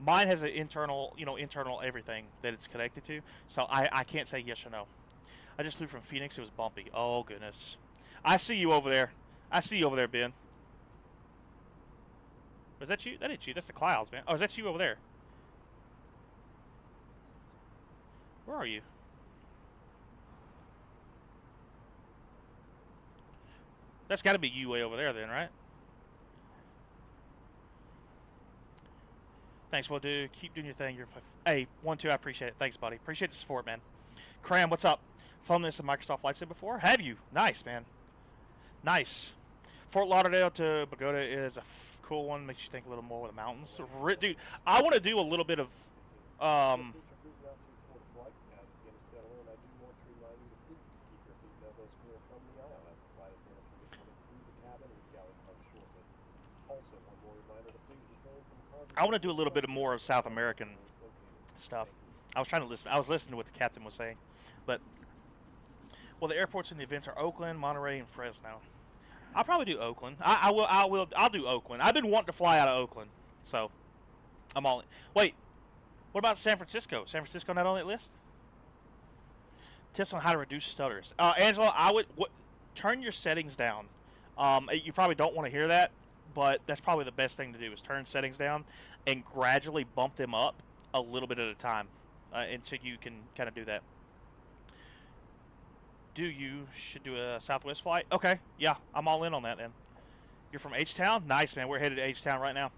J: has an internal everything that it's connected to, so I can't say yes or no. I just flew from Phoenix. It was bumpy. Oh goodness. I see you over there. I see you over there, Ben. Was that you? That ain't you. That's the clouds, man. Oh, is that you over there? Where are you? That's got to be you way over there then, right? Thanks, well, dude. Keep doing your thing. Hey, 1-2, I appreciate it. Thanks, buddy. Appreciate the support, man. Cram, what's up? Flown this in Microsoft Flight Sim before? Have you? Nice, man. Nice. Fort Lauderdale to Pagoda is a cool one. Makes you think a little more with the mountains. Dude, I want to do a little bit of... I want to do a little bit of more of South American stuff. I was listening to what the captain was saying, but well, the airports and the events are Oakland, Monterey, and Fresno. I'll probably do Oakland. I'll do Oakland. I've been wanting to fly out of Oakland, so I'm all in. Wait, what about San Francisco? San Francisco not on that list? Tips on how to reduce stutters. Angela, I would turn your settings down. You probably don't want to hear that, but that's probably the best thing to do is turn settings down and gradually bump them up a little bit at a time until you can kind of do that. You should do a Southwest flight. Okay, yeah, I'm all in on that then. You're from H-Town? Nice, man. We're headed to H-Town right now.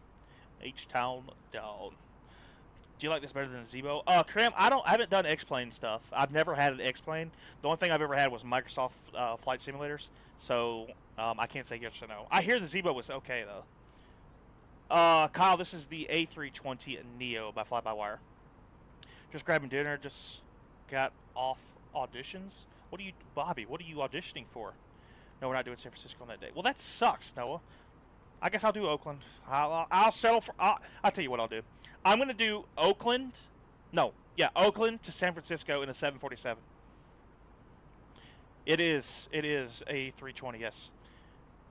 J: H-Town down. Do you like this better than Zebo? Cram, I haven't done X-Plane stuff. I've never had an X-Plane. The only thing I've ever had was Microsoft flight simulators. So I can't say yes or no. I hear the Zebo was okay though. Kyle, this is the A320 Neo by Fly-By-Wire. Just grabbing dinner. Just got off auditions. Bobby, what are you auditioning for? No, we're not doing San Francisco on that day. Well, that sucks, Noah. I guess I'll do Oakland. I'll settle for... I'll tell you what I'll do. I'm going to do Oakland. No. Yeah, Oakland to San Francisco in a 747. It is a 320, yes.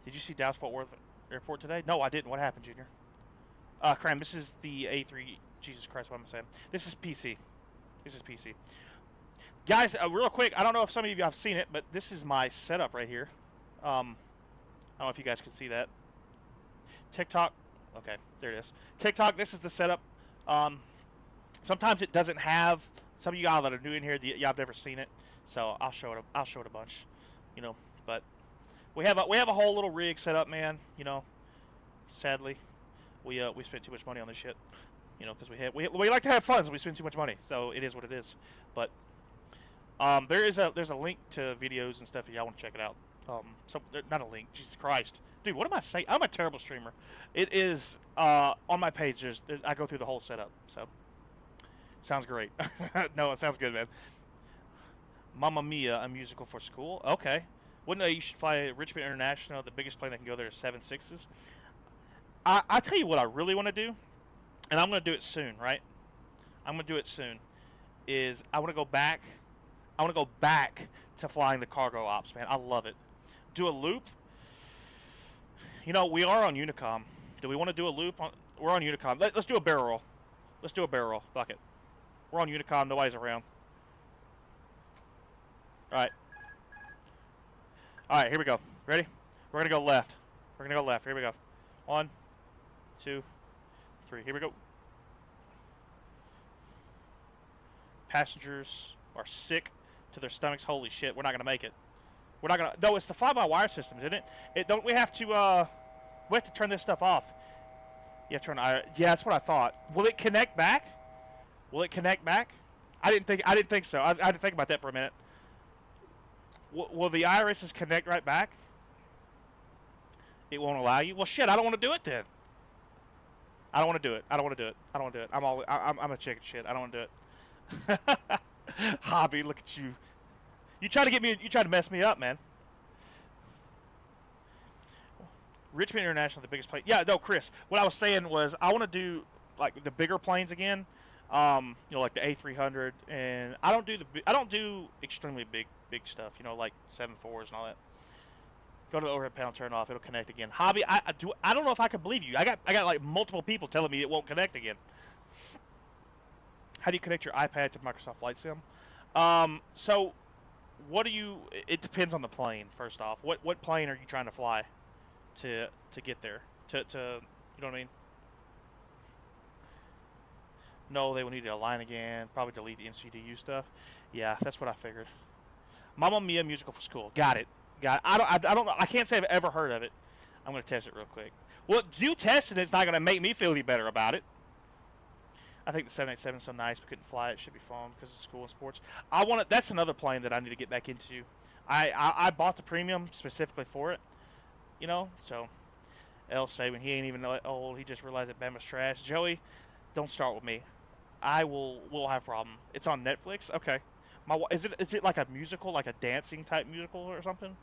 J: Did you see Dallas-Fort Worth Airport today? No, I didn't. What happened, Junior? Cram, this is the Jesus Christ, what am I saying? This is PC. This is PC. Guys, real quick, I don't know if some of you have seen it, but this is my setup right here. I don't know if you guys can see that. TikTok. Okay, there it is. TikTok, this is the setup. Sometimes it doesn't have, some of you guys that are new in here, y'all have never seen it. So I'll show it a bunch, you know, but we have a whole little rig set up, man, you know. Sadly, we spent too much money on this shit, you know, because we like to have fun, so we spend too much money. So it is what it is. But there's a link to videos and stuff if y'all want to check it out. So not a link, Jesus Christ, dude, what am I saying? I'm a terrible streamer. It is on my page. I go through the whole setup. So sounds great. No, it sounds good, man. Mamma Mia, a musical for school. Okay, wouldn't know you should fly Richmond International. The biggest plane that can go there is 767s. I tell you what I really want to do, and I'm going to do it soon, right? I'm going to do it soon. Is I want to go back. I want to go back to flying the cargo ops, man. I love it. Do a loop. You know, we are on HoneyComb. Do we want to do a loop? We're on HoneyComb. Let's do a barrel roll. Let's do a barrel roll. Fuck it. We're on HoneyComb. Nobody's around. All right. All right, here we go. Ready? We're going to go left. We're going to go left. Here we go. 1, 2, 3. Here we go. Passengers are sick to their stomachs. Holy shit, we're not going to make it. We're not going to. No, it's the fly-by-wire system, isn't it? Don't we have to turn this stuff off? You have to turn. Yeah, that's what I thought. Will it connect back? Will it connect back? I didn't think so. I had to think about that for a minute. Will the irises connect right back? It won't allow you. Well, shit. I don't want to do it then. I don't want to do it. I don't want to do it. I don't want to do it. I'm a chicken shit. I don't want to do it. Hobby, look at you. You try to get me. You try to mess me up, man. Richmond International, the biggest plane. Yeah, no, Chris. What I was saying was I want to do like the bigger planes again. You know, like the A300, and I don't do extremely big stuff. You know, like 7.4s and all that. Go to the overhead panel, turn it off. It'll connect again. Hobby, I don't know if I can believe you. I got like multiple people telling me it won't connect again. How do you connect your iPad to Microsoft Flight Sim? So, what do you? It depends on the plane. First off, what plane are you trying to fly to get there? To you know what I mean? No, they will need to align again. Probably delete the NCDU stuff. Yeah, that's what I figured. Mamma Mia musical for school. Got it. I don't know. I can't say I've ever heard of it. I'm gonna test it real quick. Well, do test it. It's not gonna make me feel any better about it. I think the 787 is so nice we couldn't fly it. Should be fun because of school and sports. That's another plane that I need to get back into. I bought the premium specifically for it. You know, so L say when he ain't even old, he just realized that Bama's trash. Joey, don't start with me. We'll have a problem. It's on Netflix. Okay. Is it like a musical, like a dancing type musical or something?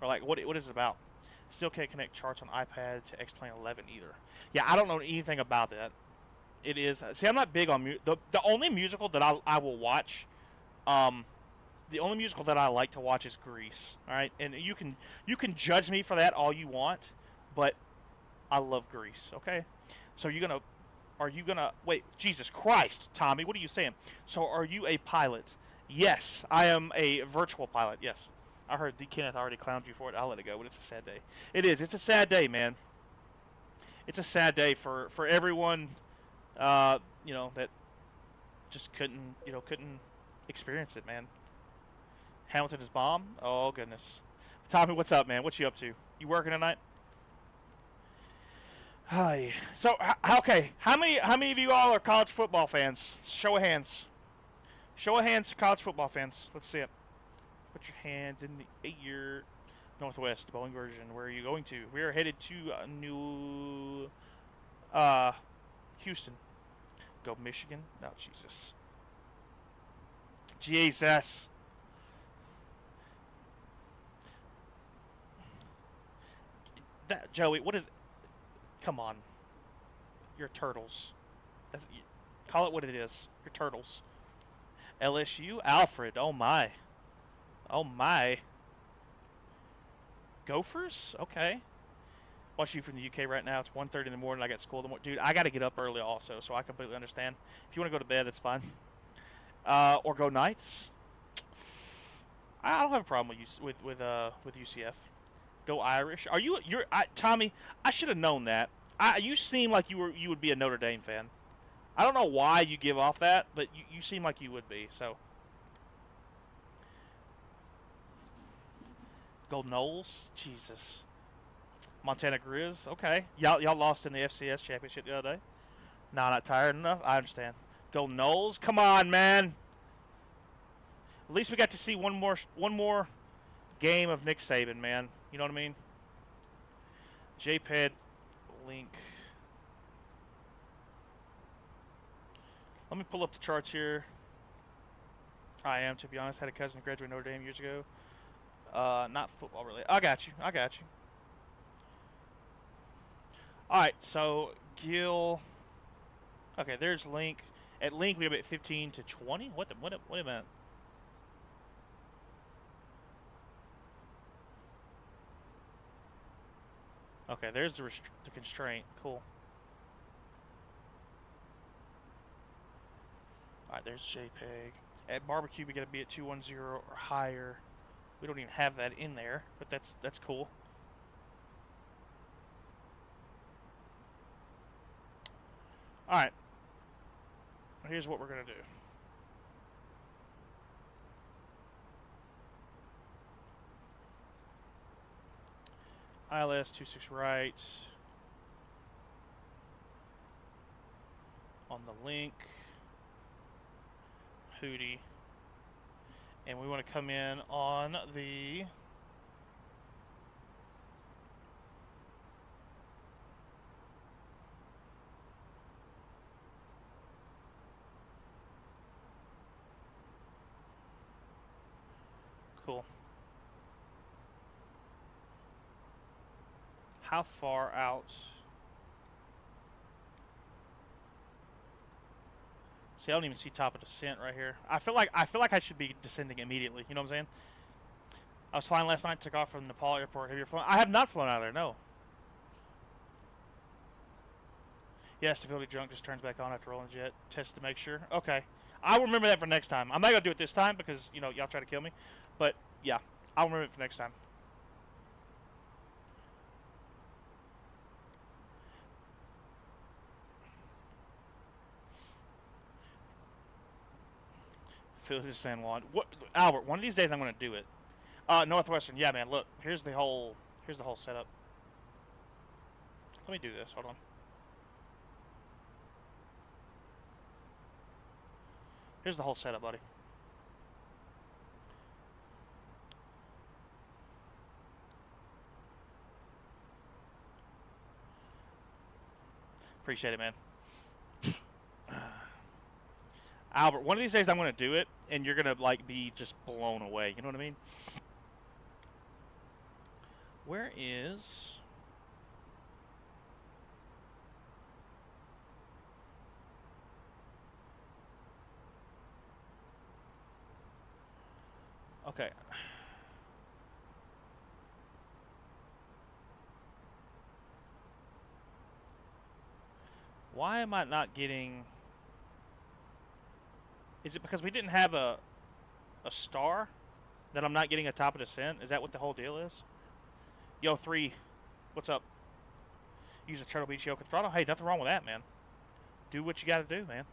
J: Or like what is it about? Still can't connect charts on iPad to X-Plane 11 either. Yeah, I don't know anything about that. It is. See, I'm not big on the only musical that I will watch. The only musical that I like to watch is Grease. All right, and you can judge me for that all you want, but I love Grease. Okay, so are you gonna wait? Jesus Christ, Tommy, what are you saying? So are you a pilot? Yes, I am a virtual pilot. Yes. I heard Kenneth already clowned you for it. I'll let it go, but it's a sad day. It is. It's a sad day, man. It's a sad day for everyone, you know, that just couldn't experience it, man. Hamilton is bomb. Oh goodness. Tommy, what's up, man? What you up to? You working tonight? Hi. So okay, how many of you all are college football fans? Show of hands. Show of hands, college football fans. Let's see it. Put your hands in the air. Northwest, Boeing version. Where are you going to? We are headed to New Houston. Go Michigan. Oh, Jesus. Jesus. That Joey, what is? Come on. You're turtles. Call it what it is. You're turtles. LSU, Alfred. Oh my. Oh my. Gophers? Okay. watching you from the UK right now. It's 1:30 in the morning. I got school in the morning. Dude, I got to get up early also, so I completely understand. If you want to go to bed, that's fine. Or go nights. I don't have a problem with UCF. Go Irish. Are you? Tommy? I should have known that. You seem like you would be a Notre Dame fan. I don't know why you give off that, but you seem like you would be. So. Go Knowles. Jesus. Montana Grizz. Okay. Y'all lost in the FCS championship the other day. Nah, not tired enough. I understand. Go Knowles. Come on, man. At least we got to see one more game of Nick Saban, man. You know what I mean? JPEG link. Let me pull up the charts here. I am, to be honest. Had a cousin who graduated Notre Dame years ago. Not football related. I got you. Alright, so Gil. Okay, there's Link. At Link we have at 15 to 20. What a minute. Okay, there's the constraint. Cool. Alright, there's JPEG. At barbecue, we gotta be at 210 or higher. We don't even have that in there, but that's cool. Alright. Here's what we're gonna do. ILS 26 right. On the Link. Hootie. And we want to come in on the cool. How far out? See, I don't even see top of descent right here. I feel like I should be descending immediately. You know what I'm saying? I was flying last night. Took off from Nepal airport. Have you flown? I have not flown out of there. No. Yeah, stability junk just turns back on after rolling jet. Test to make sure. Okay. I'll remember that for next time. I'm not gonna do it this time because y'all try to kill me. But yeah, I'll remember it for next time. Feel his San Juan. What, Albert? One of these days I'm gonna do it. Northwestern. Yeah, man. Look, here's the whole setup. Let me do this. Hold on. Here's the whole setup, buddy. Appreciate it, man. Albert, one of these days I'm going to do it, and you're going to, like, be just blown away. You know what I mean? Where is... Okay. Why am I not getting... Is it because we didn't have a star that I'm not getting a top of descent? Is that what the whole deal is? Yo, 3, what's up? Use a Turtle Beach Yoke and Throttle? Hey, nothing wrong with that, man. Do what you gotta do, man.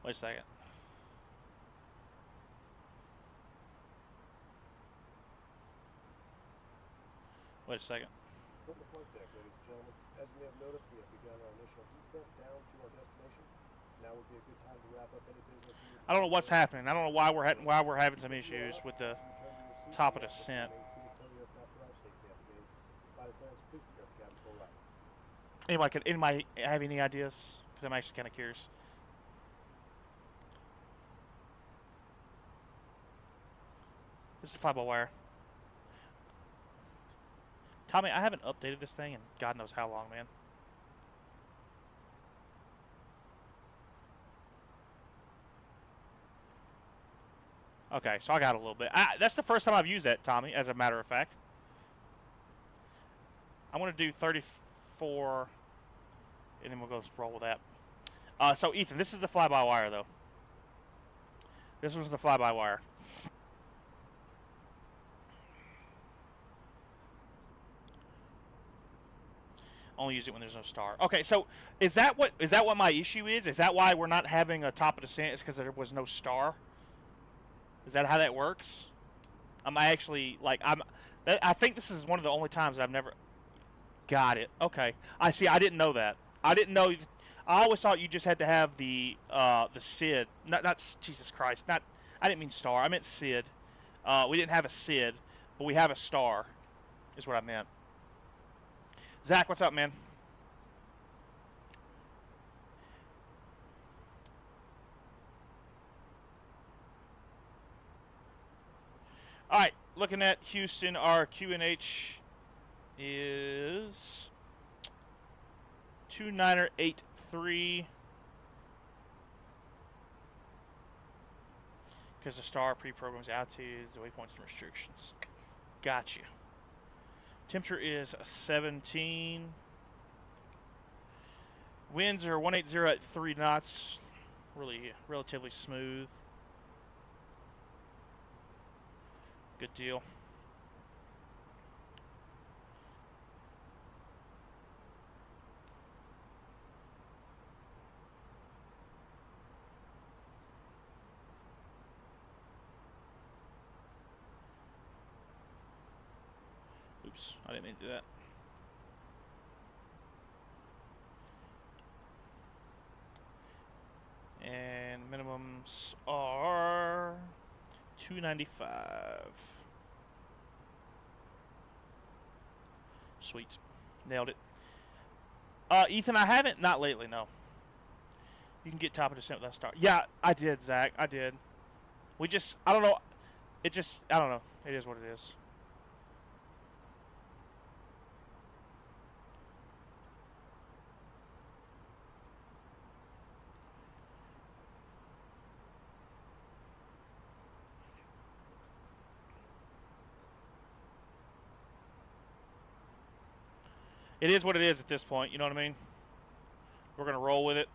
J: Wait a second. Wait a second.
B: From the flight deck, ladies and gentlemen. As you may have noticed, we have begun our initial descent down to our destination. Now would be a good time to wrap up any business.
J: I don't know what's happening. I don't know why we're having some issues with the top of descent. Anybody have any ideas? Because I'm actually kind of curious. This is fly-by-wire. Tommy, I haven't updated this thing in God knows how long, man. Okay, so I got a little bit. That's the first time I've used that, Tommy, as a matter of fact. I'm going to do 34, and then we'll go roll with that. So, Ethan, this is the fly-by-wire, though. This was the fly-by-wire. Only use it when there's no star. Okay, so is that what my issue is? Is that why we're not having a top of descent? Is because there was no star? Is that how that works? I think this is one of the only times I've never got it. Okay, I see. I didn't know that. I didn't know. I always thought you just had to have the SID. Not Jesus Christ. Not. I didn't mean star. I meant SID. We didn't have a SID, but we have a star. Is what I meant. Zach, what's up, man? All right, looking at Houston, our QNH is 2983 because the star pre-programs altitudes, the waypoints, and restrictions. Gotcha. Temperature is 17. Winds are 180 at 3 knots. Really relatively smooth. Good deal. Oops, I didn't mean to do that. And minimums are 295. Sweet. Nailed it. Ethan, I haven't. Not lately, no. You can get top of descent without star. Yeah, I did, Zach. I did. We just, I don't know. It just, I don't know. It is what it is. It is what it is at this point, you know what I mean? We're going to roll with it.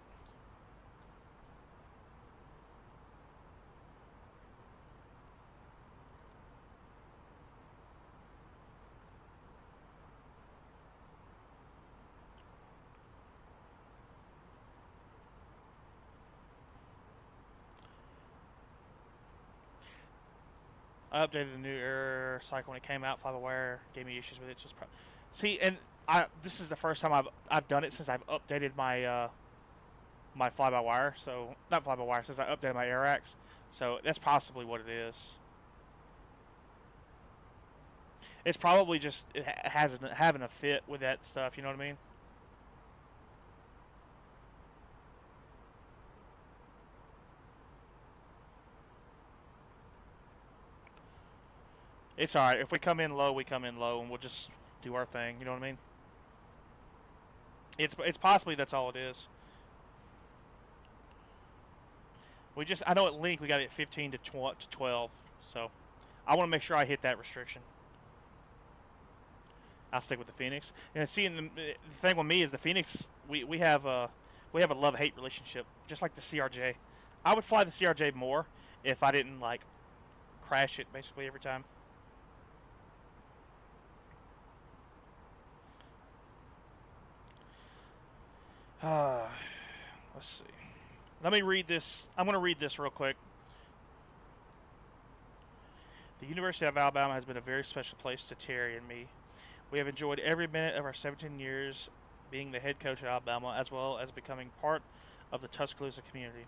J: I updated the new error cycle when it came out. Fly-by-wire gave me issues with it. So it's see, and this is the first time I've done it since I've updated my my fly-by-wire. So not fly-by-wire, since I updated my AirAx. So that's possibly what it is. It's probably just having a fit with that stuff. You know what I mean? It's alright. If we come in low, we come in low, and we'll just do our thing. You know what I mean? It's possibly that's all it is. I know at Link we got it at 15 to 12, so I want to make sure I hit that restriction. I'll stick with the Phoenix. And see, the thing with me is the Phoenix. We have a love-hate relationship, just like the CRJ. I would fly the CRJ more if I didn't like crash it basically every time. Let's see. Let me read this. I'm going to read this real quick. The University of Alabama has been a very special place to Terry and me. We have enjoyed every minute of our 17 years being the head coach at Alabama, as well as becoming part of the Tuscaloosa community.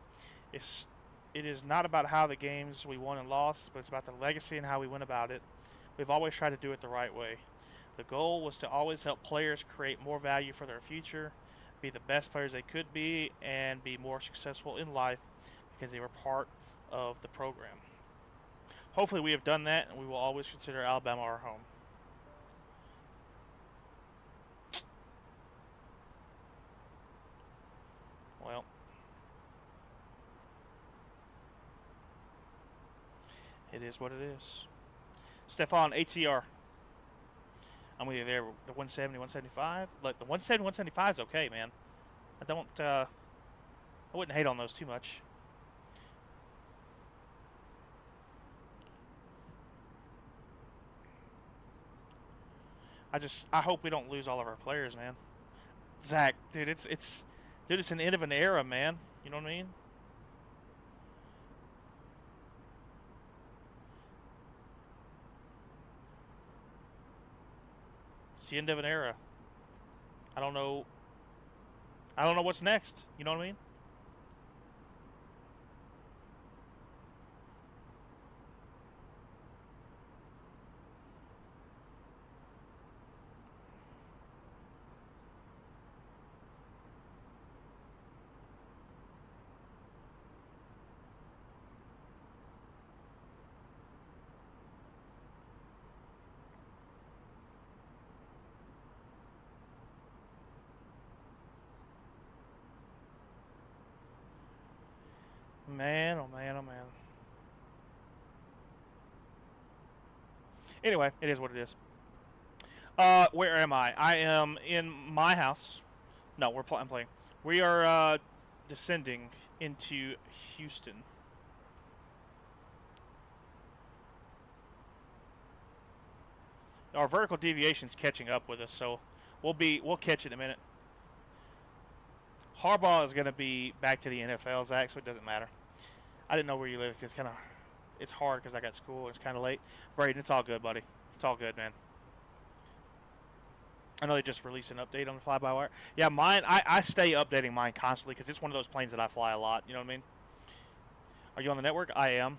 J: It is not about how the games we won and lost, but it's about the legacy and how we went about it. We've always tried to do it the right way. The goal was to always help players create more value for their future, be the best players they could be, and be more successful in life because they were part of the program. Hopefully we have done that, and we will always consider Alabama our home. Well, it is what it is. Stefan, ATR. I'm with you there. The 170, 175. Look, the 170, 175 is okay, man. I wouldn't hate on those too much. I hope we don't lose all of our players, man. Zach, dude, it's an end of an era, man. You know what I mean? It's the end of an era. I don't know what's next. You know what I mean? Man, oh man, oh man. Anyway, it is what it is. Where am I? I am in my house. No, I'm playing. We are descending into Houston. Our vertical deviation's catching up with us, so we'll catch it in a minute. Harbaugh is going to be back to the NFL, Zach, so it doesn't matter. I didn't know where you live because it's hard because I got school. It's kind of late. Braden, it's all good, buddy. It's all good, man. I know they just released an update on the fly-by-wire. Yeah, mine, I stay updating mine constantly because it's one of those planes that I fly a lot. You know what I mean? Are you on the network? I am.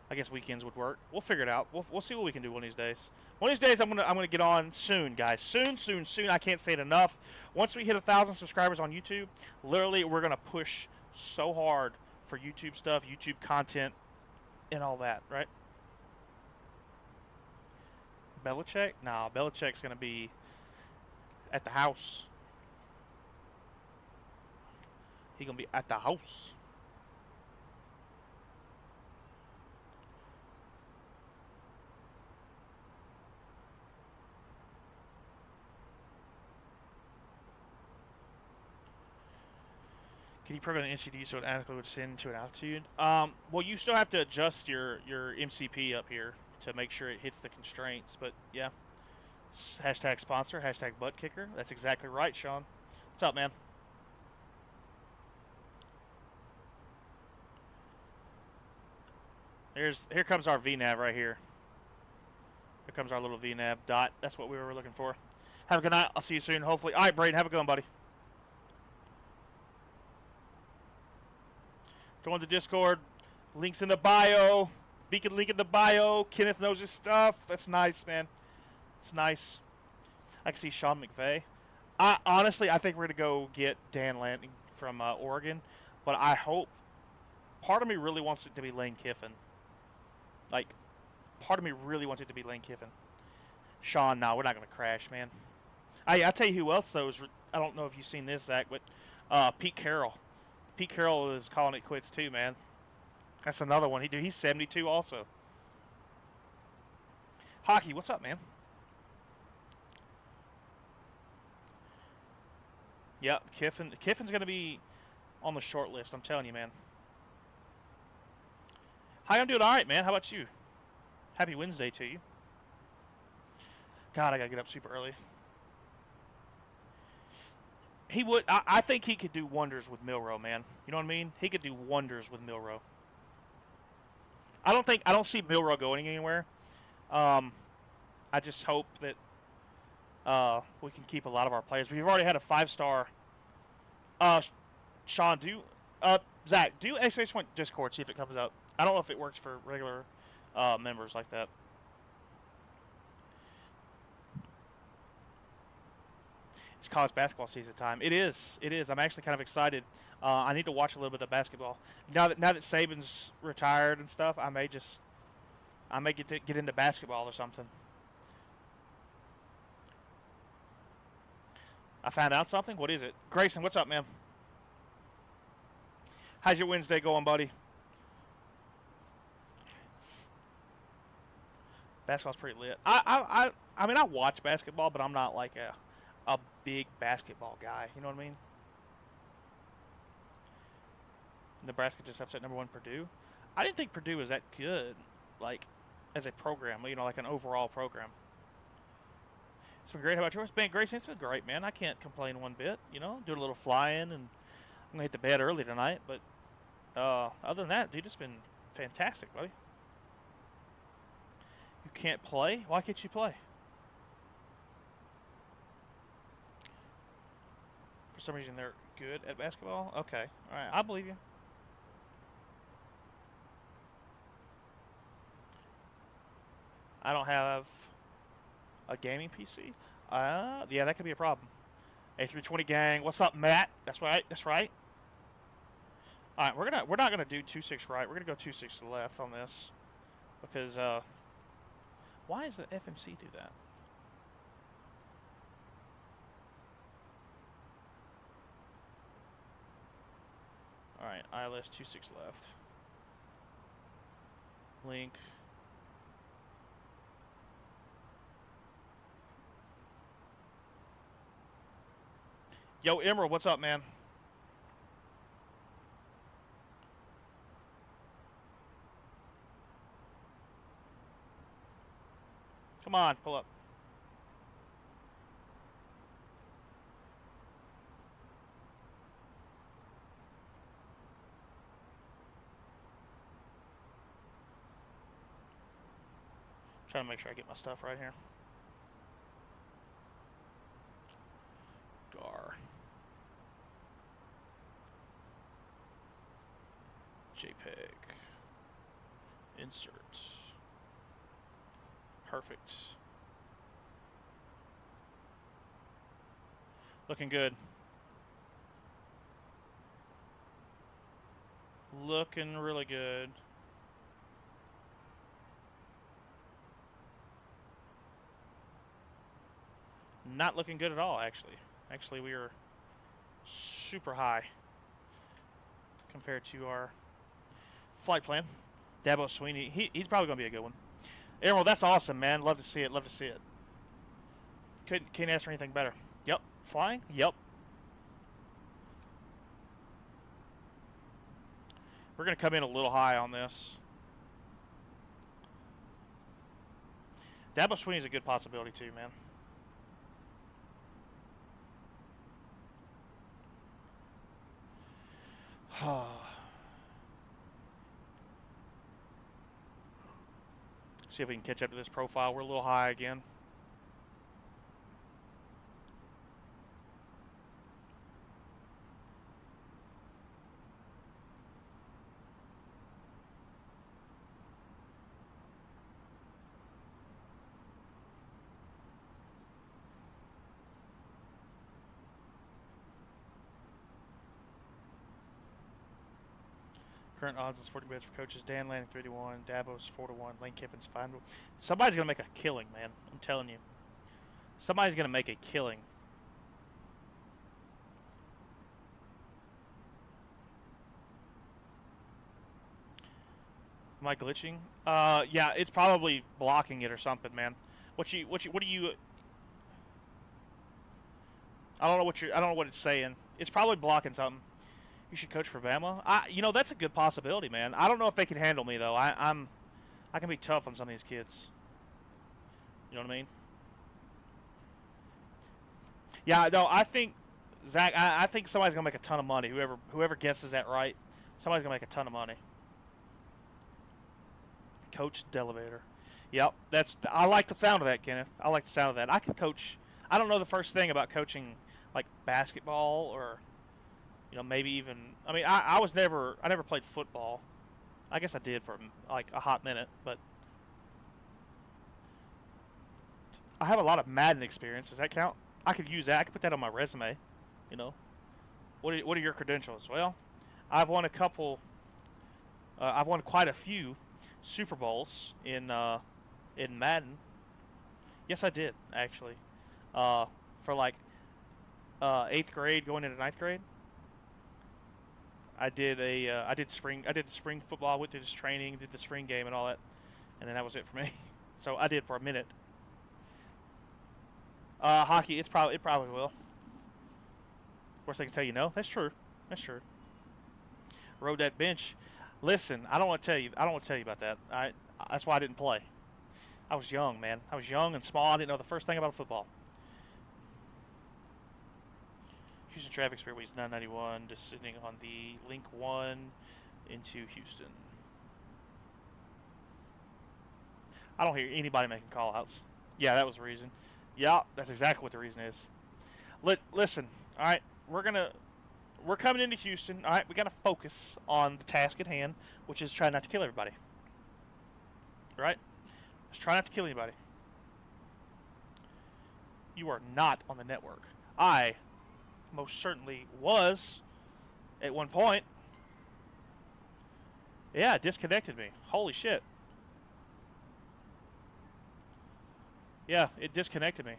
J: I guess weekends would work. We'll figure it out. We'll see what we can do one of these days. One of these days, I'm gonna get on soon, guys. Soon. I can't say it enough. Once we hit 1,000 subscribers on YouTube, literally, we're gonna push so hard for YouTube stuff, YouTube content, and all that, right? Belichick? Nah, Belichick's going to be at the house. He's going to be at the house. Can you program the NCD so it adequately would send to an altitude? Well, you still have to adjust your MCP up here to make sure it hits the constraints. But yeah, hashtag sponsor, hashtag butt kicker. That's exactly right, Sean. What's up, man? Here comes our VNAV right here. Here comes our little VNAV dot. That's what we were looking for. Have a good night. I'll see you soon, hopefully. All right, Braden, have a good one, buddy. Join the Discord. Links in the bio. Beacon link in the bio. Kenneth knows his stuff. That's nice, man. It's nice. I can see Sean McVay. Honestly, I think we're going to go get Dan Lanning from Oregon. But I hope. Part of me really wants it to be Lane Kiffin. Like, part of me really wants it to be Lane Kiffin. Sean, no, we're not going to crash, man. I'll tell you who else, though. I don't know if you've seen this, Zach, but Pete Carroll. Pete Carroll is calling it quits too, man. That's another one. He's 72 also. Hockey, what's up, man? Yep, Kiffin's going to be on the short list, I'm telling you, man. Hi, I'm doing all right, man. How about you? Happy Wednesday to you. God, I got to get up super early. He would. I think he could do wonders with Milroe, man. You know what I mean? He could do wonders with Milroe. I don't see Milroe going anywhere. I just hope that we can keep a lot of our players. We've already had a 5-star. Sean, Zach, do exclamation point Discord, see if it comes up. I don't know if it works for regular members like that. college basketball season time. It is. It is. I'm actually kind of excited. I need to watch a little bit of basketball. Now that Saban's retired and stuff, I may get into basketball or something. I found out something. What is it? Grayson, what's up, man? How's your Wednesday going, buddy? Basketball's pretty lit. I mean, I watch basketball, but I'm not like a big basketball guy. You know what I mean? Nebraska just upset #1 Purdue. I didn't think Purdue was that good, like, as a program. You know, like an overall program. It's been great. How about yours? Ben Grayson, it's been great, man. I can't complain one bit. You know, doing a little flying, and I'm gonna hit the bed early tonight. But other than that, dude, it's been fantastic, buddy. You can't play? Why can't you play? For some reason, they're good at basketball? Okay. All right. I believe you. I don't have a gaming PC. Yeah, that could be a problem. A320 gang. What's up, Matt? That's right. That's right. All right, we're not gonna do 2-6 right. We're gonna go 2-6 left on this because why does the FMC do that? All right, ILS 2-6 left. Link. Yo, Emerald, what's up, man? Come on, pull up. Trying to make sure I get my stuff right here. Gar. JPEG. Insert. Perfect. Looking good. Looking really good. Not looking good at all, actually. Actually, we are super high compared to our flight plan. Dabo Sweeney, he's probably going to be a good one. Emerald, that's awesome, man. Love to see it. Love to see it. Can't ask for anything better. Yep. Flying? Yep. We're going to come in a little high on this. Dabo Sweeney's a good possibility too, man. See if we can catch up to this profile. We're a little high again. Current odds and sporting bets for coaches: Dan Lanning 3-1, Dabo's 4-1, Lane Kiffin's 5. Somebody's gonna make a killing, man. I'm telling you. Somebody's gonna make a killing. Am I glitching? Yeah, it's probably blocking it or something, man. What do you? I don't know what it's saying. It's probably blocking something. You should coach for Bama. You know, that's a good possibility, man. I don't know if they can handle me though. I can be tough on some of these kids. You know what I mean? Yeah, no, I think Zach. I think somebody's gonna make a ton of money. Whoever guesses that right, somebody's gonna make a ton of money. Coach Delevator. Yep, I like the sound of that, Kenneth. I like the sound of that. I can coach. I don't know the first thing about coaching like basketball or, you know, maybe even. I mean, I never played football. I guess I did for like a hot minute, but I have a lot of Madden experience. Does that count? I could use that. I could put that on my resume. You know, what are your credentials? Well, I've won a couple. I've won quite a few Super Bowls in Madden. Yes, I did actually. For like 8th grade going into 9th grade. I did the spring football. Went through this training, did the spring game and all that, and then that was it for me. So I did for a minute. Hockey, it probably will. Of course, they can tell you no. That's true. That's true. Rode that bench. Listen, I don't want to tell you. I don't want to tell you about that. That's why I didn't play. I was young, man. I was young and small. I didn't know the first thing about football. Houston traffic speedway is 991, descending on the Link 1 into Houston. I don't hear anybody making call-outs. Yeah, that was the reason. Yeah, that's exactly what the reason is. Listen, all right, we're coming into Houston. All right, we got to focus on the task at hand, which is trying not to kill everybody. All right? Let's try not to kill anybody. You are not on the network. I most certainly was at one point. Yeah, it disconnected me. Holy shit. Yeah, it disconnected me.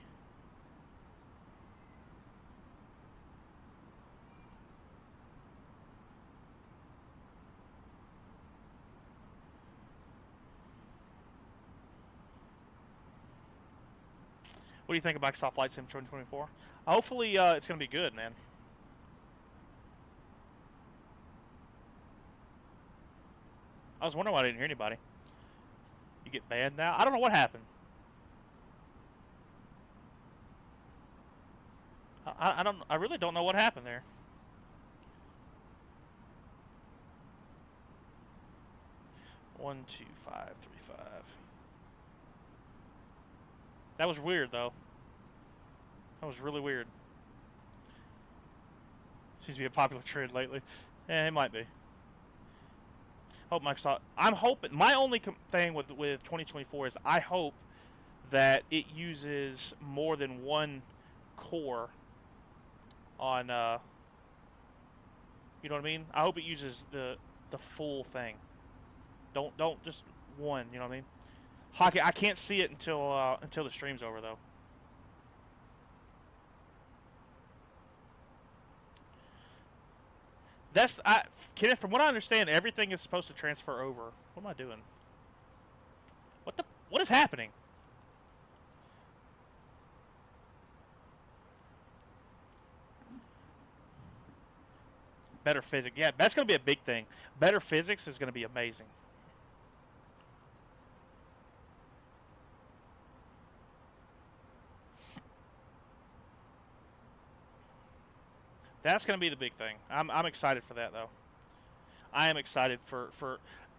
J: What do you think of Microsoft Flight Sim 2024? Hopefully, it's going to be good, man. I was wondering why I didn't hear anybody. You get banned now? I don't know what happened. I really don't know what happened there. One, 2, 5, 3, 5. That was weird, though. That was really weird. Seems to be a popular trend lately. Yeah, it might be. Hope Microsoft. I'm hoping. My only thing with 2024 is I hope that it uses more than one core on. You know what I mean? I hope it uses the full thing. Don't just one. You know what I mean? Hockey. I can't see it until the stream's over, though. Kenneth, from what I understand, everything is supposed to transfer over. What am I doing? What is happening? Better physics. Yeah, that's going to be a big thing. Better physics is going to be amazing. That's going to be the big thing. I'm excited for that, though. I am excited for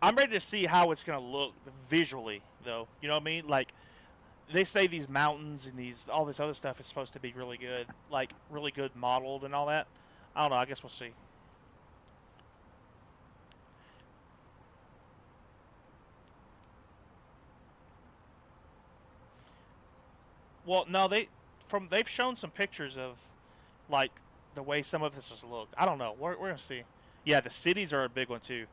J: I'm ready to see how it's going to look visually, though. You know what I mean? Like, they say these mountains and all this other stuff is supposed to be really good, like really good modeled and all that. I don't know. I guess we'll see. Well, no, they've shown some pictures of, like, the way some of this has looked. I don't know. We're gonna see. Yeah, the cities are a big one too.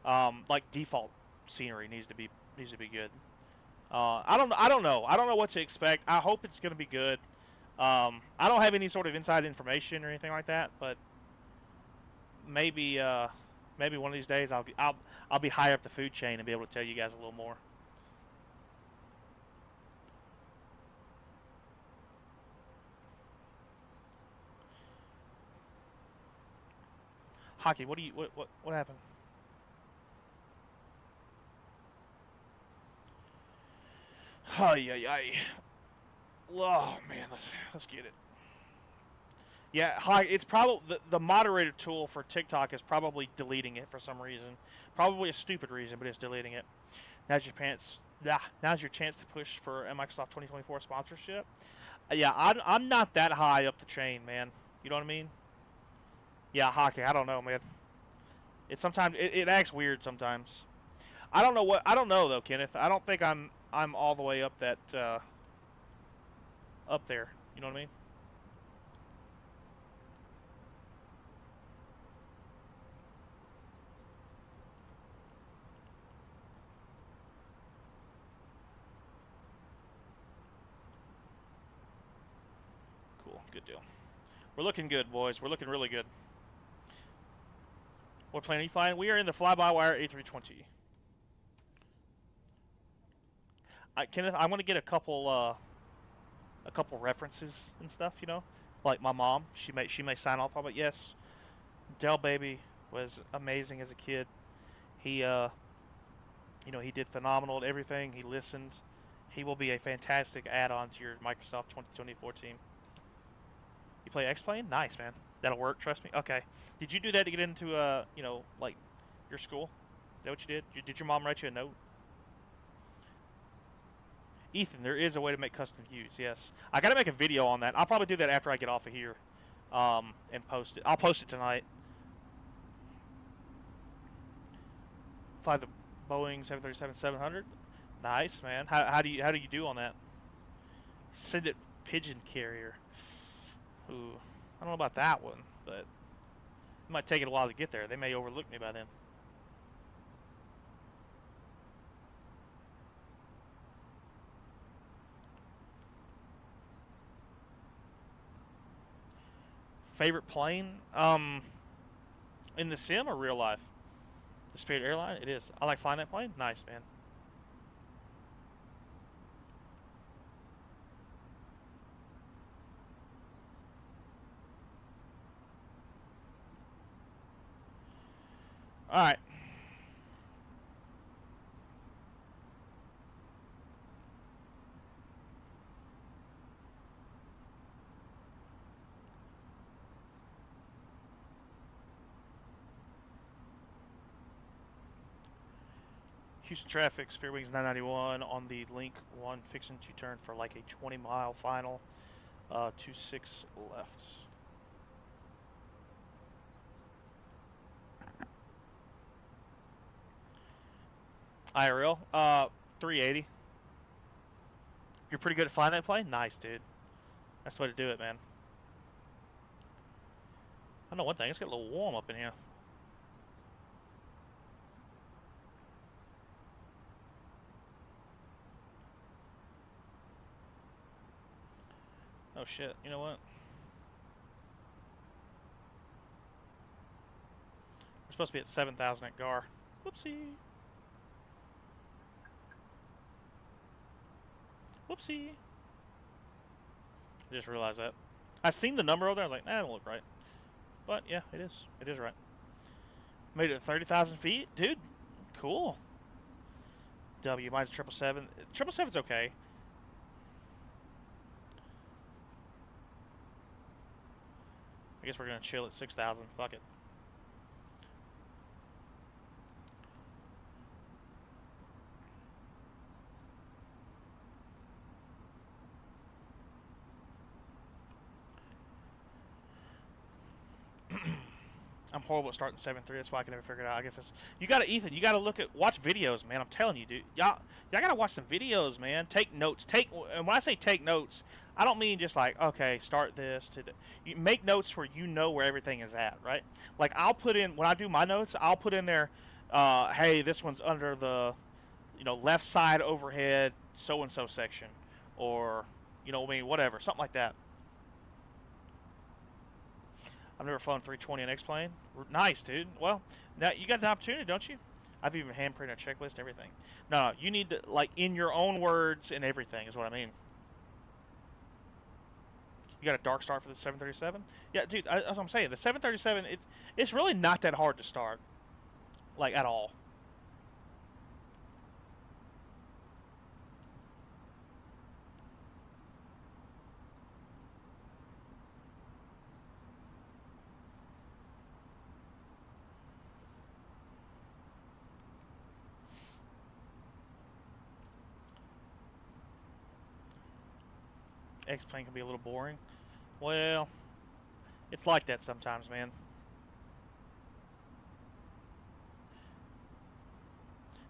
J: Like default scenery needs to be good. I don't know. I don't know what to expect. I hope it's gonna be good. I don't have any sort of inside information or anything like that, but maybe one of these days I'll be higher up the food chain and be able to tell you guys a little more. Hockey, what happened? Ay. Oh man, let's get it. Yeah, it's probably the moderator tool for TikTok is probably deleting it for some reason. Probably a stupid reason, but it's deleting it. Now's your chance to push for a Microsoft 2024 sponsorship. Yeah, I'm not that high up the chain, man. You know what I mean? Yeah, hockey. I don't know, man. It acts weird sometimes. I don't know though, Kenneth. I don't think I'm all the way up that up there. You know what I mean? Good deal. We're looking good, boys. We're looking really good. What plane are you flying? We are in the fly-by-wire A320. Kenneth, I want to get a couple references and stuff. You know, like my mom. She may sign off on it. Yes, Dell baby was amazing as a kid. He you know, he did phenomenal at everything. He listened. He will be a fantastic add-on to your Microsoft 2024 team. You play X-Plane? Nice, man. That'll work, trust me. Okay. Did you do that to get into, you know, like, your school? Is that what you did? Did your mom write you a note? Ethan, there is a way to make custom views, yes. I gotta make a video on that. I'll probably do that after I get off of here, and post it. I'll post it tonight. Fly the Boeing 737-700. Nice, man. How do you do on that? Send it pigeon carrier. Ooh, I don't know about that one, but it might take it a while to get there. They may overlook me by then. Favorite plane? In the sim or real life? The Spirit Airline? It is. I like flying that plane. Nice, man. All right. Houston traffic, Spirit Wings 991 on the Link 1, fixing to turn for like a 20-mile final, 26 left. IRL, 380. You're pretty good at flying that plane? Nice, dude. That's the way to do it, man. I know one thing, it's got a little warm up in here. Oh shit, you know what? We're supposed to be at 7,000 at GAR. Whoopsie. Whoopsie. I just realized that. I seen the number over there, I was like, nah, that don't look right. But yeah, it is. It is right. Made it at 30,000 feet? Dude, cool. W, mine's 777. 777's okay. I guess we're going to chill at 6,000. Fuck it. I'm horrible at starting 7.3. That's why I can never figure it out. I guess that's... You got to, Ethan, you got to watch videos, man. I'm telling you, dude. Y'all got to watch some videos, man. Take notes. And when I say take notes, I don't mean just like, okay, start this. You make notes where you know where everything is at, right? Like, I'll put in, when I do my notes, I'll put in there, hey, this one's under the, you know, left side overhead so-and-so section. Or, you know what I mean, whatever. Something like that. I've never flown 320 on X-Plane. Nice, dude. Well, now you got the opportunity, don't you? I've even handprinted a checklist, everything. No, you need to, like, in your own words and everything is what I mean. You got a dark start for the 737? Yeah, dude, that's what I'm saying. The 737, it's really not that hard to start. Like, at all. X-Plane can be a little boring. Well, it's like that sometimes, man.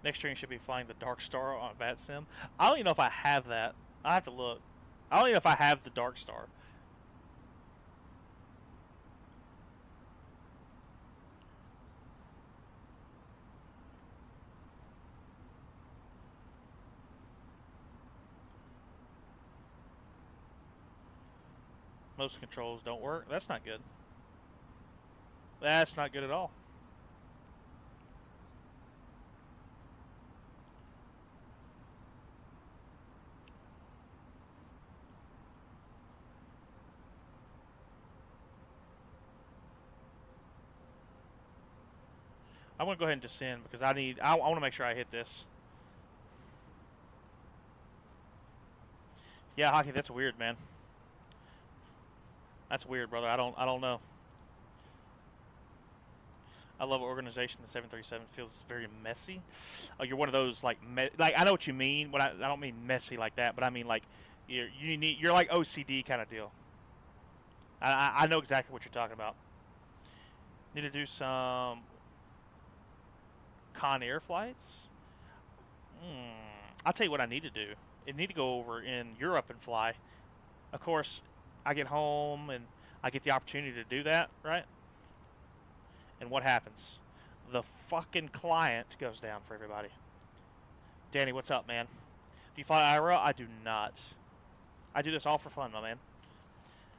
J: Next stream should be flying the Dark Star on VATSIM. I don't even know if I have that. I have to look. I don't even know if I have the Dark Star. Most controls don't work. That's not good. That's not good at all. I'm going to go ahead and descend because I want to make sure I hit this. Yeah, Hockey, that's weird, man. That's weird, brother. I don't know. I love organization. The 737 feels very messy. Oh, you're one of those like I know what you mean. When I don't mean messy like that, but I mean like you're like OCD kind of deal. I know exactly what you're talking about. Need to do some Conair flights. I'll tell you what I need to do. I need to go over in Europe and fly. Of course, I get home and I get the opportunity to do that, right? And what happens? The fucking client goes down for everybody. Danny, what's up, man? Do you fly IRA? I do not. I do this all for fun, my man.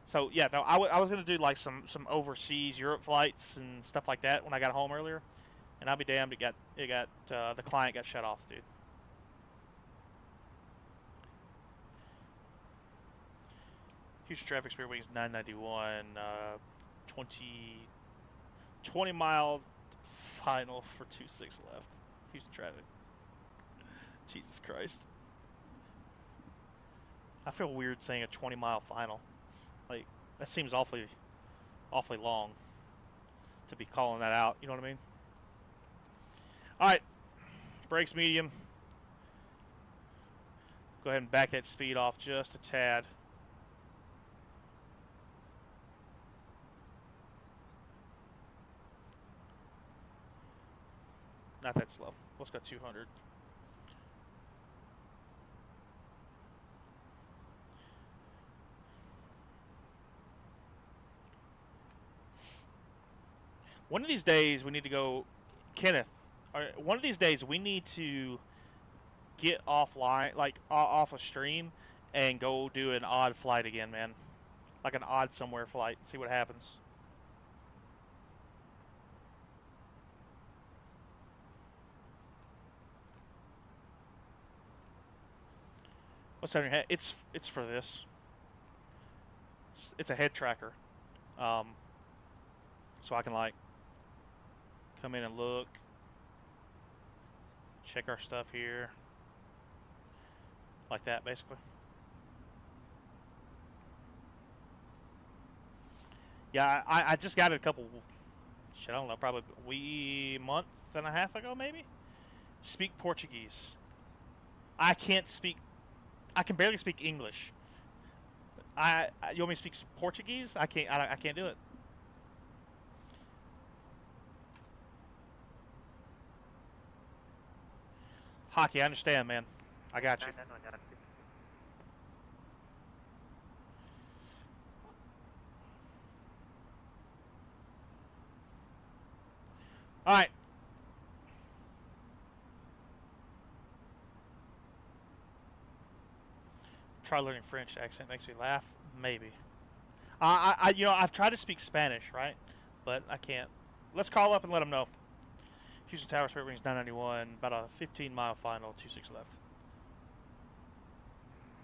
J: So, yeah, no, I was going to do like some overseas Europe flights and stuff like that when I got home earlier. And I'll be damned, the client got shut off, dude. Houston traffic speed wings 991, 20 mile final for 26 left. Houston traffic. Jesus Christ. I feel weird saying a 20-mile final. Like, that seems awfully long to be calling that out. You know what I mean? All right. Brakes medium. Go ahead and back that speed off just a tad. Not that slow. Let's go 200. One of these days we need to go, Kenneth. One of these days we need to get offline, like off a stream, and go do an odd flight again, man. Like an odd somewhere flight. See what happens. What's on your head? It's for this. It's a head tracker, so I can like come in and look, check our stuff here, like that, basically. Yeah, I just got it a couple. Shit, I don't know, probably a month and a half ago, maybe. Speak Portuguese. I can't speak. I can barely speak English. You want me to speak Portuguese? I can't do it. Hockey, I understand, man. I got you. All right. Try learning French accent makes me laugh. Maybe. I've tried to speak Spanish, right? But I can't. Let's call up and let them know. Houston Tower, Spirit Wings 991, about a 15-mile final, 26 left.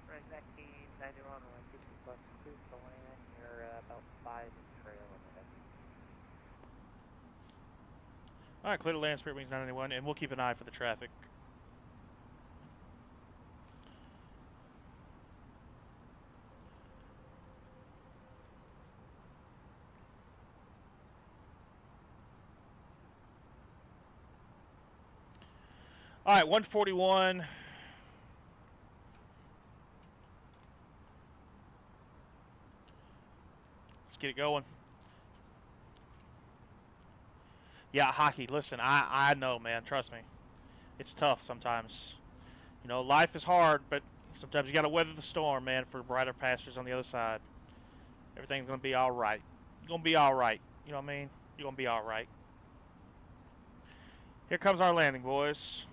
L: Right, 1991, 150 plus 2, going in. You're about 5 trail in a
J: All right, clear to land, Spirit Wings 991, and we'll keep an eye for the traffic. All right, 141. Let's get it going. Yeah, Hockey, listen, I know, man. Trust me. It's tough sometimes. You know, life is hard, but sometimes you got to weather the storm, man, for brighter pastures on the other side. Everything's going to be all right. You're going to be all right. You know what I mean? You're going to be all right. Here comes our landing, boys.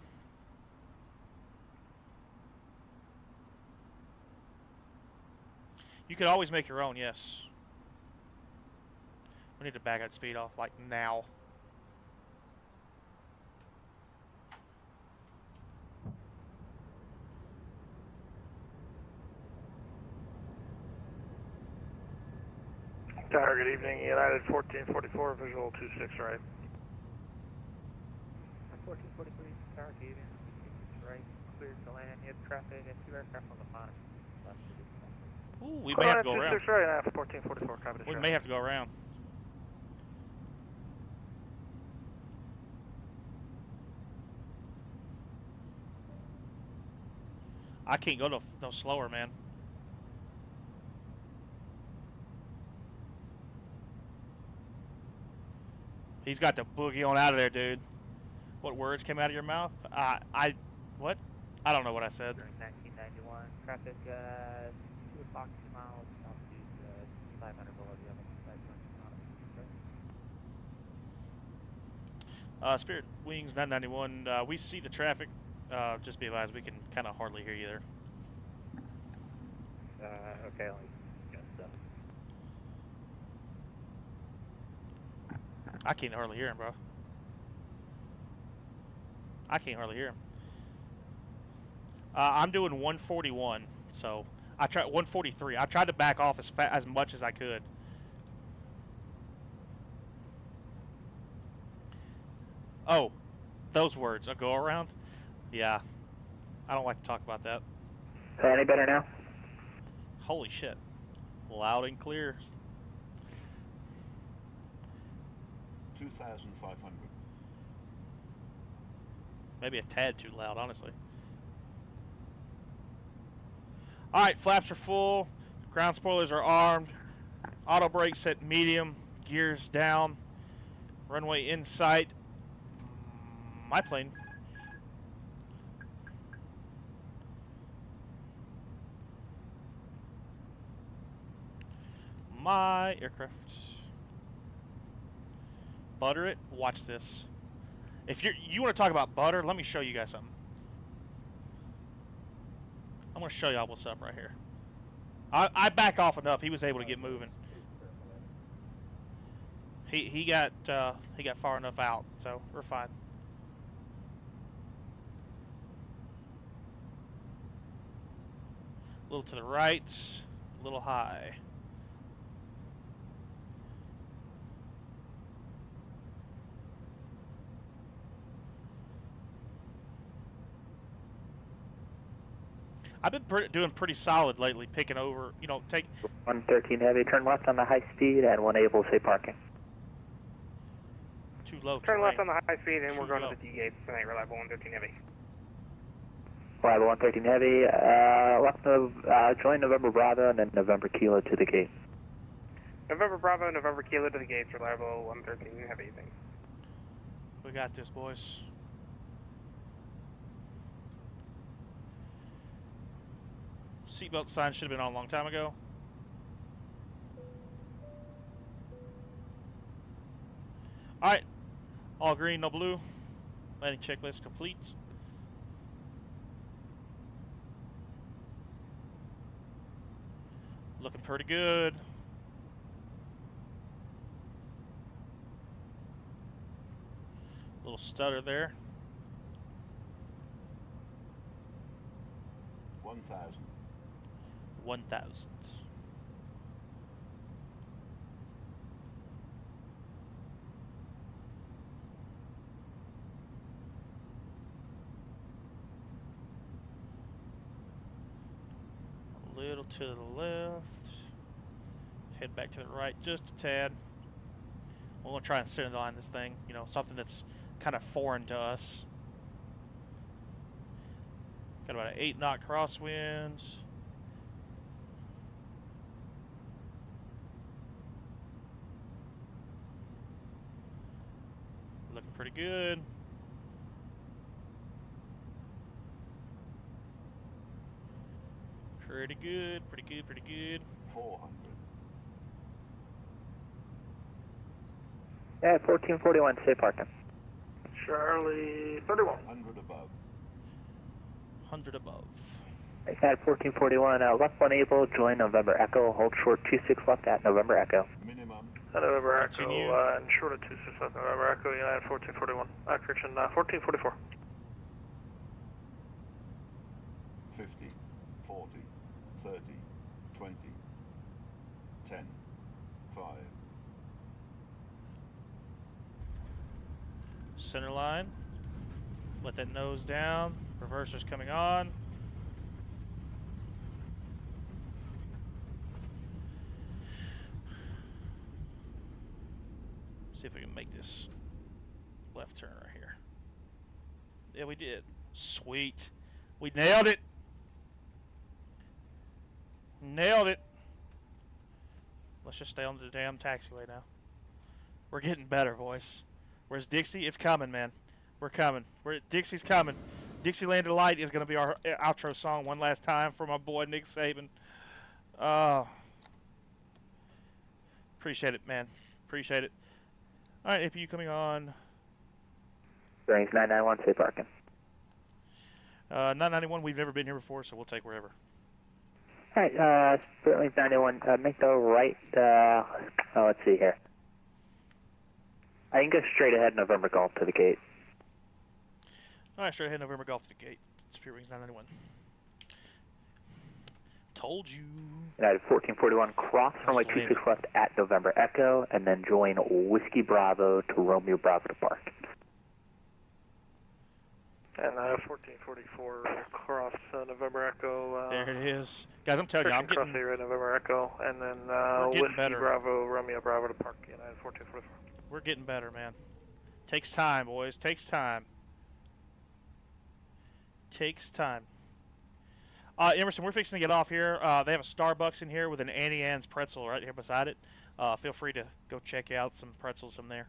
J: You could always make your own, yes. We need to back that speed off, like, now.
M: Tower, good evening. United 1444, visual 26 right.
L: 1443, Tower, good evening. 26 right, cleared to land. You have traffic and 2 aircraft on the bottom.
J: Ooh, we may have to go around.
M: 26 right, 1444, copy the
J: We may have to go around. I can't go no slower, man. He's got the boogie on out of there, dude. What words came out of your mouth? What? I don't know what I said.
L: 1991, traffic, 2 o'clock, 2 miles, altitude, 500 below the other.
J: Spirit Wings 991, we see the traffic. Just be advised, we can kind of hardly hear you there.
L: Okay,
J: I can't hardly hear him, bro. I can't hardly hear him. I'm doing 141, so I tried 143. I tried to back off as much as I could. Oh, those words, a go around? Yeah. I don't like to talk about that.
D: Any better now?
J: Holy shit. Loud and clear.
N: 2,500.
J: Maybe a tad too loud, honestly. Alright, flaps are full. Ground spoilers are armed. Auto brakes set medium. Gears down. Runway in sight. My plane. My aircraft. Butter it. Watch this. If you want to talk about butter, let me show you guys something. I'm going to show y'all what's up right here. I backed off enough. He was able to get moving. He got far enough out, so we're fine. A little to the right, a little high. I've been doing pretty solid lately, picking over, you know, take...
D: 113 heavy, turn left on the high speed, and 1 able, say parking.
J: Too low.
F: Turn left on the high speed, and we're going to the D gates tonight, reliable 113 heavy.
D: Reliable 113 heavy, left of, join November Bravo, and then November Kilo to the gate.
F: November Bravo, November Kilo to the gates, reliable 113 heavy, thanks.
J: We got this, boys. Seatbelt sign should have been on a long time ago. Alright. All green, no blue. Landing checklist complete. Looking pretty good. Little stutter there.
N: 1,000.
J: 1,000. A little to the left. Head back to the right just a tad. We're going to try and center line this thing. You know, something that's kind of foreign to us. Got about an 8-knot crosswinds. Looking pretty good. Pretty good, pretty good, pretty good.
N: 400.
D: Yeah, 1441, say parking.
F: Charlie 31.
N: 100 above.
J: 100 above.
D: At 1441, left 1 able, join November Echo, hold short 26 left at November Echo.
N: Minimum
M: November Echo,
J: Continue.
M: and short of 26 South November Echo, United 1441. Correction, 1444.
N: 50, 40, 30, 20, 10, 5.
J: Center line. Let that nose down. Reverser's coming on. See if we can make this left turn right here. Yeah, we did. Sweet. We nailed it. Nailed it. Let's just stay on the damn taxiway now. We're getting better, boys. Where's Dixie? It's coming, man. We're coming. Dixie's coming. Dixieland Delight is going to be our outro song one last time for my boy Nick Saban. Appreciate it, man. Appreciate it. All right, APU coming on.
O: Bearings 991, stay parking.
J: 991, we've never been here before, so we'll take wherever.
O: All right, Bearings 991, make the right, let's see here. I can go straight ahead November Golf to the gate.
J: All right, straight ahead November Golf to the gate. Spirit Wings 991. Told you.
O: United 1441, cross runway 26 left at November Echo, and then join Whiskey Bravo to Romeo Bravo to park.
M: And 1444, cross November Echo.
J: There it is. Guys, I'm telling you, I'm getting...
M: Cross right November Echo, and then Whiskey
J: better.
M: Bravo, Romeo Bravo to park, United 1444.
J: We're getting better, man. Takes time, boys. Takes time. Takes time. Emerson, we're fixing to get off here. They have a Starbucks in here with an Annie Ann's pretzel right here beside it. Feel free to go check out some pretzels from there.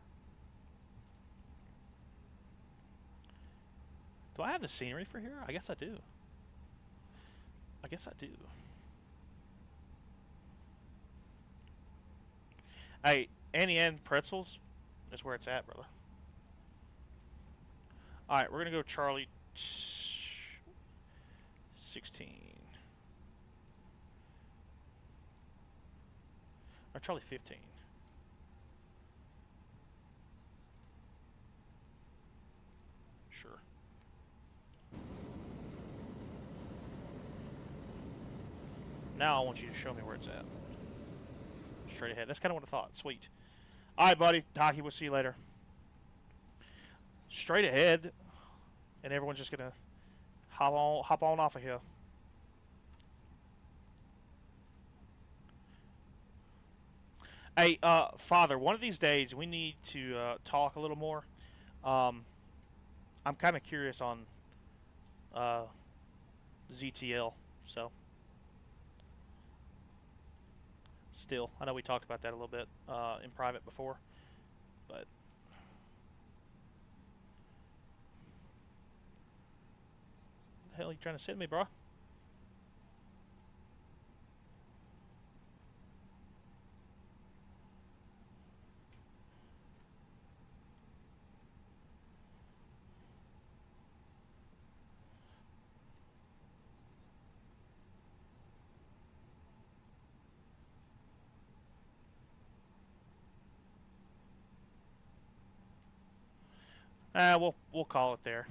J: Do I have the scenery for here? I guess I do. I guess I do. Hey, Annie Ann pretzels is where it's at, brother. All right, we're going to go Charlie 16. Or Charlie 15. Sure. Now I want you to show me where it's at. Straight ahead. That's kind of what I thought. Sweet. All right, buddy. Hockey, we'll see you later. Straight ahead. And everyone's just going to hop on off of here. Hey, Father, one of these days we need to talk a little more. I'm kind of curious on ZTL, so... Still, I know we talked about that a little bit in private before, but... What the hell are you trying to send me, bro? We'll call it there.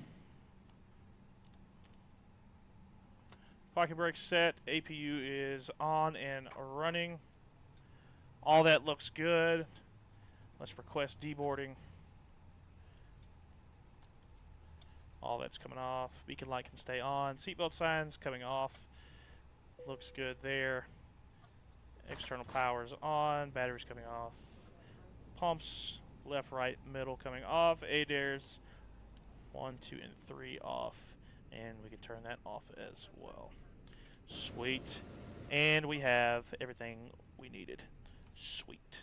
J: Pocket brake set. APU is on and running. All that looks good. Let's request deboarding. All that's coming off. Beacon light can stay on. Seatbelt signs coming off. Looks good there. External power's on. Batteries coming off. Pumps. Left, right, middle coming off. ADAIRs 1, 2, and 3 off. And we can turn that off as well. Sweet. And we have everything we needed. Sweet.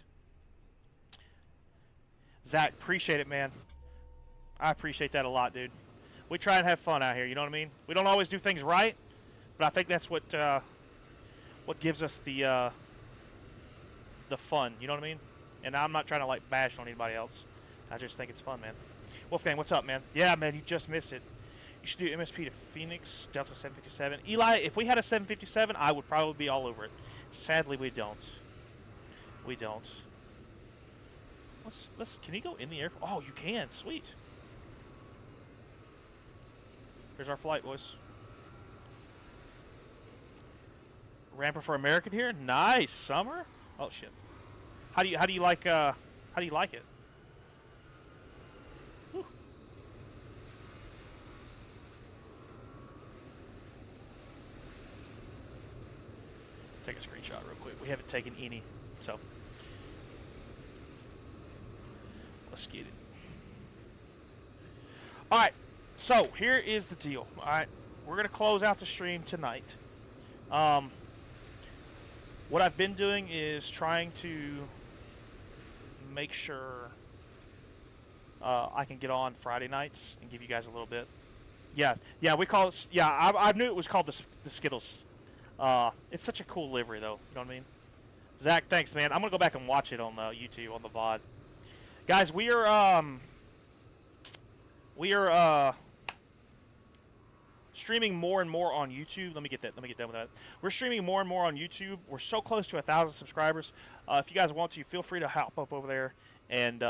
J: Zach, appreciate it, man. I appreciate that a lot, dude. We try and have fun out here, you know what I mean? We don't always do things right, but I think that's what gives us the fun, you know what I mean? And I'm not trying to like bash on anybody else. I just think it's fun, man. Wolfgang, what's up, man? Yeah, man, you just missed it. You should do MSP to Phoenix, Delta 757. Eli, if we had a 757, I would probably be all over it. Sadly, we don't. We don't. Let's. Can you go in the air? Oh, you can. Sweet. Here's our flight, boys. Ramper for American here. Nice. Summer. Oh shit. How do you like it? Whew. Take a screenshot real quick. We haven't taken any, so let's get it. All right. So here is the deal. All right, we're gonna close out the stream tonight. What I've been doing is trying to make sure I can get on Friday nights and give you guys a little bit. Yeah, we call it. Yeah, I knew it was called the Skittles. It's such a cool livery, though. You know what I mean? Zach, thanks, man. I'm gonna go back and watch it on YouTube on the VOD. Guys, we are streaming more and more on YouTube. Let me get done with that. We're streaming more and more on YouTube. We're so close to 1,000 subscribers. If you guys want to, feel free to hop up over there and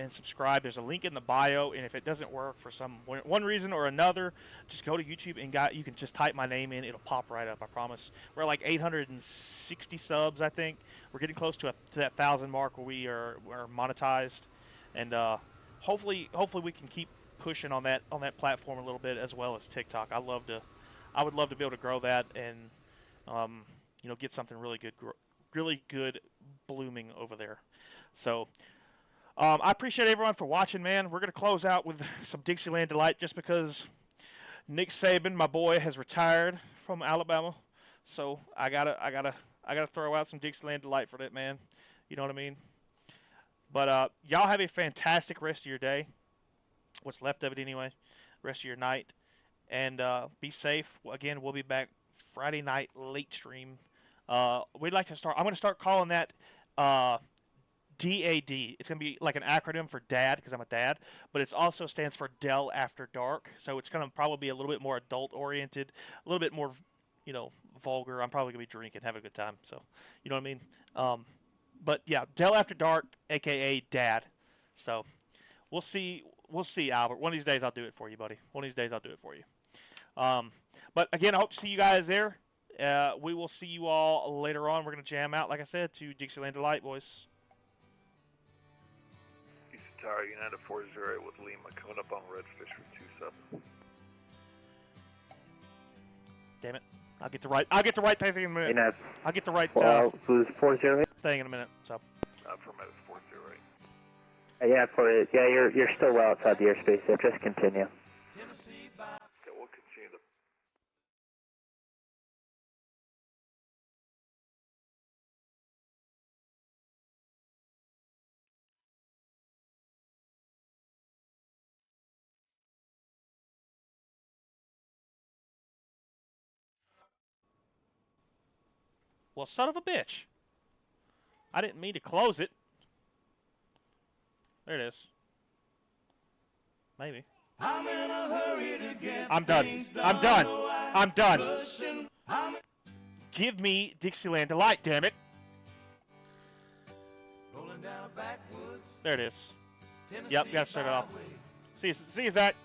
J: subscribe. There's a link in the bio, and if it doesn't work for one reason or another, just go to YouTube and you can just type my name in. It'll pop right up. I promise. We're like 860 subs, I think. We're getting close to that 1,000 mark where we're monetized, and hopefully we can keep pushing on that platform a little bit, as well as TikTok. I would love to be able to grow that and get something really good blooming over there. So I appreciate everyone for watching, man. We're gonna close out with some Dixieland Delight, just because Nick Saban, my boy, has retired from Alabama. So I gotta throw out some Dixieland Delight for that, man. You know what I mean? But y'all have a fantastic rest of your day. What's left of it anyway, rest of your night, and be safe. Again, we'll be back Friday night late stream. We'd like to start. I'm going to start calling that DAD. It's going to be like an acronym for dad, because I'm a dad, but it also stands for Dell After Dark. So it's going to probably be a little bit more adult oriented, a little bit more, vulgar. I'm probably going to be drinking, have a good time. So you know what I mean. But yeah, Dell After Dark, aka Dad. So we'll see. We'll see, Albert. One of these days I'll do it for you, buddy. One of these days I'll do it for you. But again, I hope to see you guys there. We will see you all later on. We're going to jam out, like I said, to Dixieland Delight, boys.
K: East Tower, United 408 with Lima, coming up on Redfish for 27.
J: Damn it. I'll get the right thing in a minute.
O: United.
J: I'll get the right
O: 408
J: thing in a minute. So.
K: For minute 408.
O: Yeah, you're still well outside the airspace, so just continue.
K: Okay, we'll continue the...
J: Well, son of a bitch. I didn't mean to close it. There it is. Maybe. I'm in a hurry to get I'm done. Give me Dixieland Delight, damn it. There it is. Yep, gotta start it off. See you, Zach.